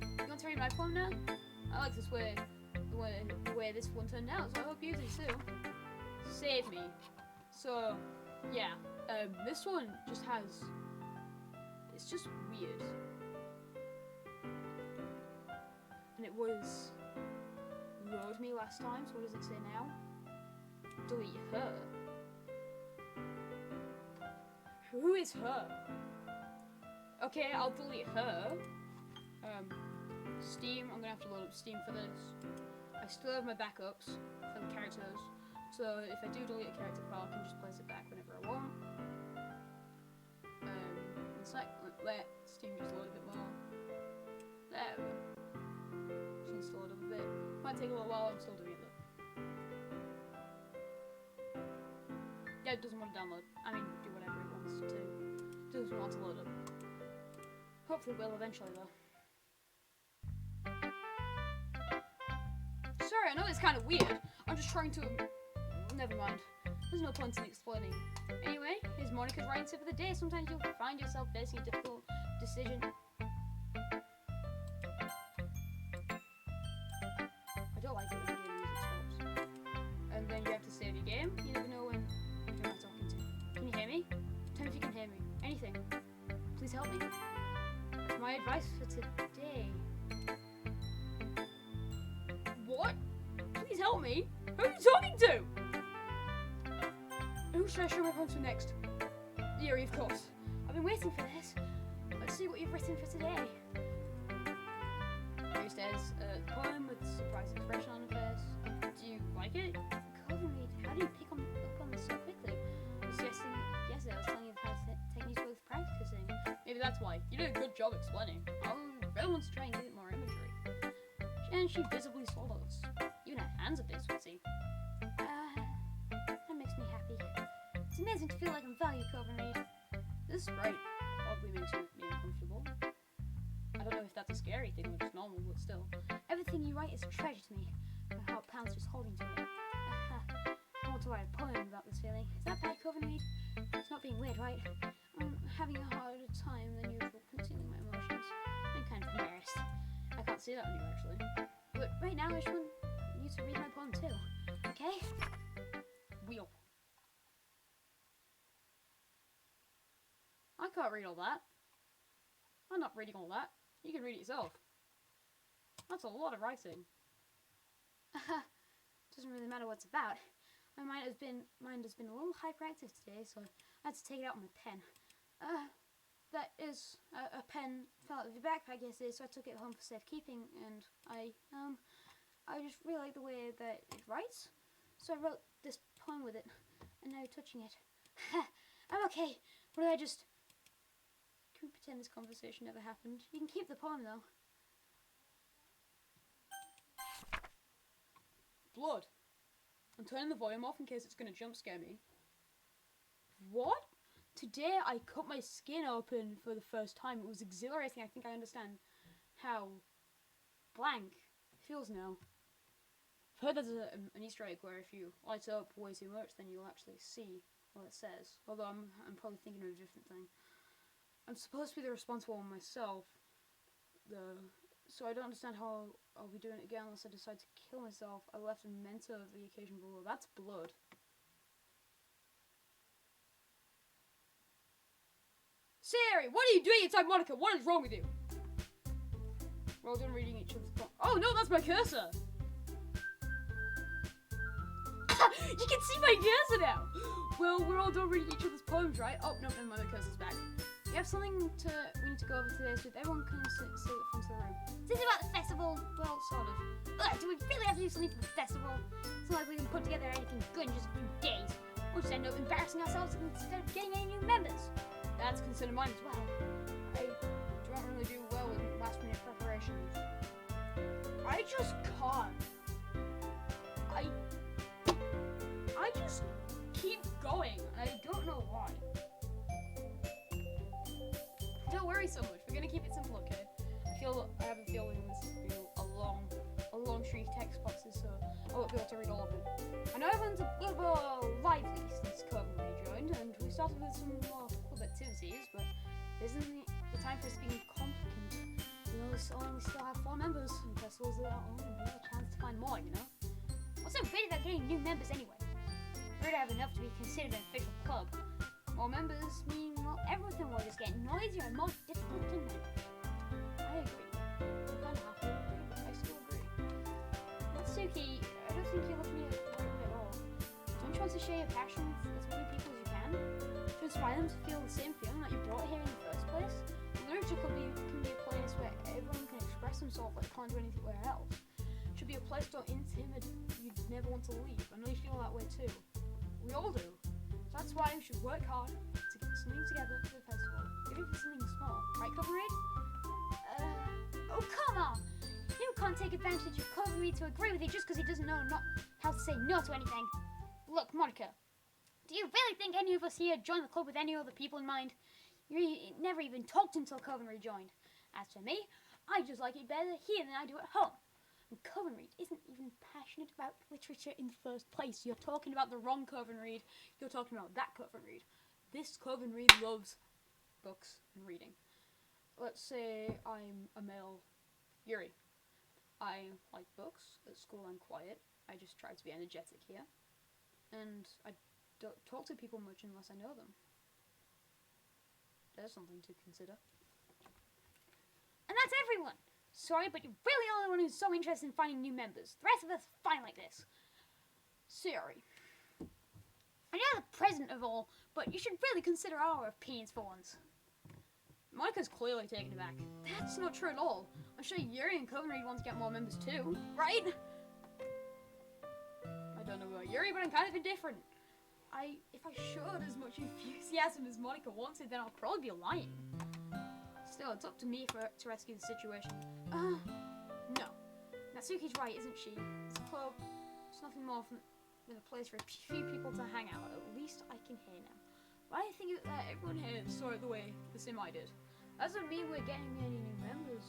You want to read my poem now? I like this way... The way this one turned out, so I hope you do too. Save me. So, yeah. This one just has... It's just weird. And it was load me last time, so what does it say now? Delete her. Who is her? Okay, I'll delete her. Steam, I'm gonna have to load up Steam for this. I still have my backups for the characters, so if I do delete a character file, I can just place it back whenever I want. One sec, let Steam just load a bit more. There we go. Just needs to load up a bit. Might take a little while, I'm still doing it though. Yeah, it doesn't want to download. I mean, do whatever it wants to. It doesn't want to load up. Hopefully it will eventually though. Sorry, I know it's kind of weird. I'm just trying to... Never mind. There's no point in explaining. Anyway, here's Monica's writing tip of the day. Sometimes you'll find yourself facing a difficult decision. I don't like it when the game music stops. And then you have to save your game. You never know when... Who am I talking to? Can you hear me? Tell me if you can hear me. Anything. Please help me. That's my advice for today. What? Please help me? Who are you talking to? Who should I show my poem to next? Yuri, of course. I've been waiting for this. Let's see what you've written for today. Yuri says, poem with surprise expression on her face. Do you like it? Covenread, how do you pick on the job explaining. I really want to try and get more imagery. And she visibly swallows. Even her hands a bit sweaty. That makes me happy. It's amazing to feel like I'm valued, covenread. This sprite probably makes me uncomfortable. I don't know if that's a scary thing or just normal, but still. Everything you write is a treasure to me. My heart pounds just holding to it. I want to write a poem about this feeling. Is that bad, covenread? It's not being weird, right? I'm having a harder time than usual concealing my emotions. I'm kind of embarrassed. I can't see that on you, actually. But right now, I just want you to read my poem too. Okay? Wheel. I can't read all that. I'm not reading all that. You can read it yourself. That's a lot of writing. Doesn't really matter what it's about. My mind has been a little hyperactive today, so I had to take it out on my pen. That is a pen fell out of your backpack yesterday, so I took it home for safekeeping, and I just really like the way that it writes, so I wrote this poem with it, and now you're touching it. I'm okay. What did I just? Can we pretend this conversation never happened? You can keep the poem though. Blood. I'm turning the volume off in case it's going to jump scare me. What? Today I cut my skin open for the first time. It was exhilarating. I think I understand how blank it feels now. I've heard there's an Easter egg where if you light up way too much, then you'll actually see what it says. Although I'm probably thinking of a different thing. I'm supposed to be the responsible one myself, so I don't understand how I'll be doing it again unless I decide to kill myself. I left a memento of the occasion below. That's blood. Siri, what are you doing inside Monica? What is wrong with you? We're all done reading each other's poems. Oh no, that's my cursor! You can see my cursor now! Well, we're all done reading each other's poems, right? Oh, no, never mind, my cursor's back. We have something we need to go over today, so if everyone can sit at the front of the room. Is this about the festival? Well, sort of. Ugh, do we really have to do something for the festival? It's not like we can put together anything good in just a few days. We'll just end up embarrassing ourselves instead of getting any new members. That's considered mine as well. I don't really do well with last minute preparations. I just can't. I just keep going. I don't know why. Don't worry so much. We're gonna keep it simple, okay? I have a feeling this will be a long streak of text boxes, so I won't be able to read all of it. I know everyone's a little more lively since covenread joined, and we started with some more club activities, but isn't the time for us to be competent? We only still have 4 members, and festivals that are on, and we have a chance to find more, you know? What's so great about getting new members anyway? We're to have enough to be considered an official club. More members mean everything will just get noisier and more difficult to manage. I agree. I'm kind of half agree, but I still agree. Natsuki, I don't think you're looking at it the right way at all. Don't you want to share your passion with as many people as you can? To inspire them to feel the same feeling that you brought here in the first place? Literature can be a place where everyone can express themselves like they can't do anything else. It should be a place so intimate you'd never want to leave. I know you feel that way too. We all do. So that's why we should work hard to get something together for the festival. Even if it's something small. Right, covenread? Oh, come on! You can't take advantage of covenread to agree with you just because he doesn't know how to say no to anything. Look, Monica, do you really think any of us here joined the club with any other people in mind? You never even talked until covenread joined. As for me, I just like it better here than I do at home. And covenread isn't even passionate about literature in the first place. You're talking about the wrong covenread. You're talking about that covenread. This covenread loves books and reading. Let's say I'm a male Yuri. I like books. At school I'm quiet. I just try to be energetic here. And I don't talk to people much unless I know them. There's something to consider. And that's everyone! Sorry, but you're really the only one who's so interested in finding new members. The rest of us are fine like this. Sorry. I know the president of all, but you should really consider our opinions for once. Monica's clearly taken aback. That's not true at all. I'm sure Yuri and covenread want to get more members too, right? I don't know about Yuri, but I'm kind of indifferent. If I showed as much enthusiasm as Monica wanted, then I'll probably be lying. Still, it's up to me to rescue the situation. No. Natsuki's right, isn't she? This club, it's nothing more than a place for a few people to hang out. At least I can hear now. But I think everyone here saw it the way the sim I did. That doesn't mean we're getting any new members,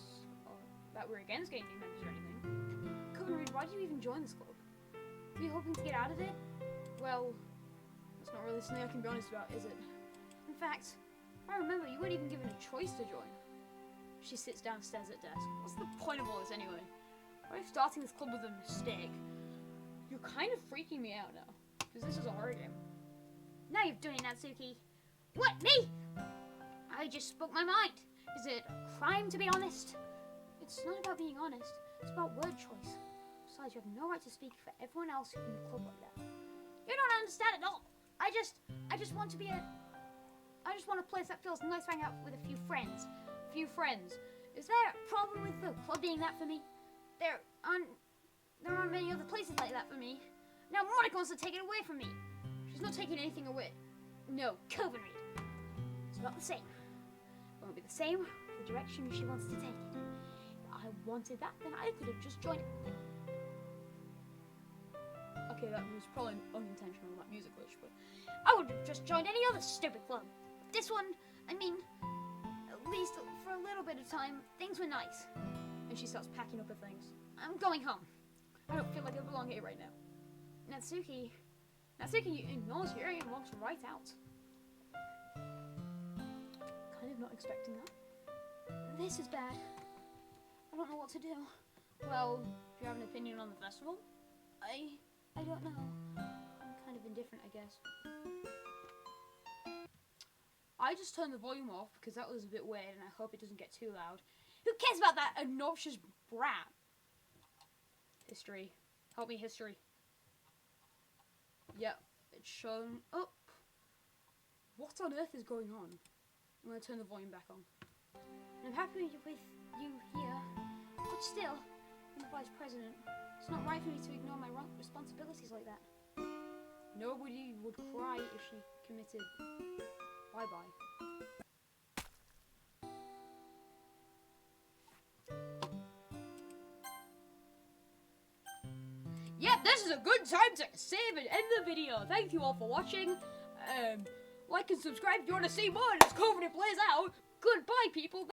or that we're against getting new members or anything. Covenread, why did you even join this club? Were you hoping to get out of it? Well, that's not really something I can be honest about, is it? In fact, I remember you weren't even given a choice to join. She sits down and stares at desk. What's the point of all this anyway? Why are you starting this club with a mistake? You're kind of freaking me out now, because this is a horror game. Now you've done it, Natsuki. What, me? I just spoke my mind. Is it a crime to be honest? It's not about being honest. It's about word choice. Besides, you have no right to speak for everyone else in the club like that. You don't understand at all. I just want to be I just want a place that feels nice to hang out with a few friends. Is there a problem with the club being that for me? There aren't many other places like that for me. Now Monica wants to take it away from me. She's not taking anything away. No, covenread. It's not the same. It won't be the same for the direction she wants to take it. If I wanted that, then I could have just joined it. Okay, that was probably unintentional, that music glitch, but I would have just joined any other stupid club. But this one, I mean, at least for a little bit of time, things were nice. And she starts packing up her things. I'm going home. I don't feel like I belong here right now. Natsuki ignores her and walks right out. Kind of not expecting that. This is bad. I don't know what to do. Well, do you have an opinion on the festival? I don't know. I'm kind of indifferent, I guess. I just turned the volume off because that was a bit weird and I hope it doesn't get too loud. Who cares about that obnoxious brat? History. Help me, history. Yep, it's shown up. What on earth is going on? I'm going to turn the volume back on. I'm happy with you here, but still, I'm the vice president. It's not right for me to ignore my responsibilities like that. Nobody would cry if she committed. Bye-bye. Yep, this is a good time to save and end the video. Thank you all for watching. Like and subscribe if you want to see more as covenread plays out. Goodbye, people.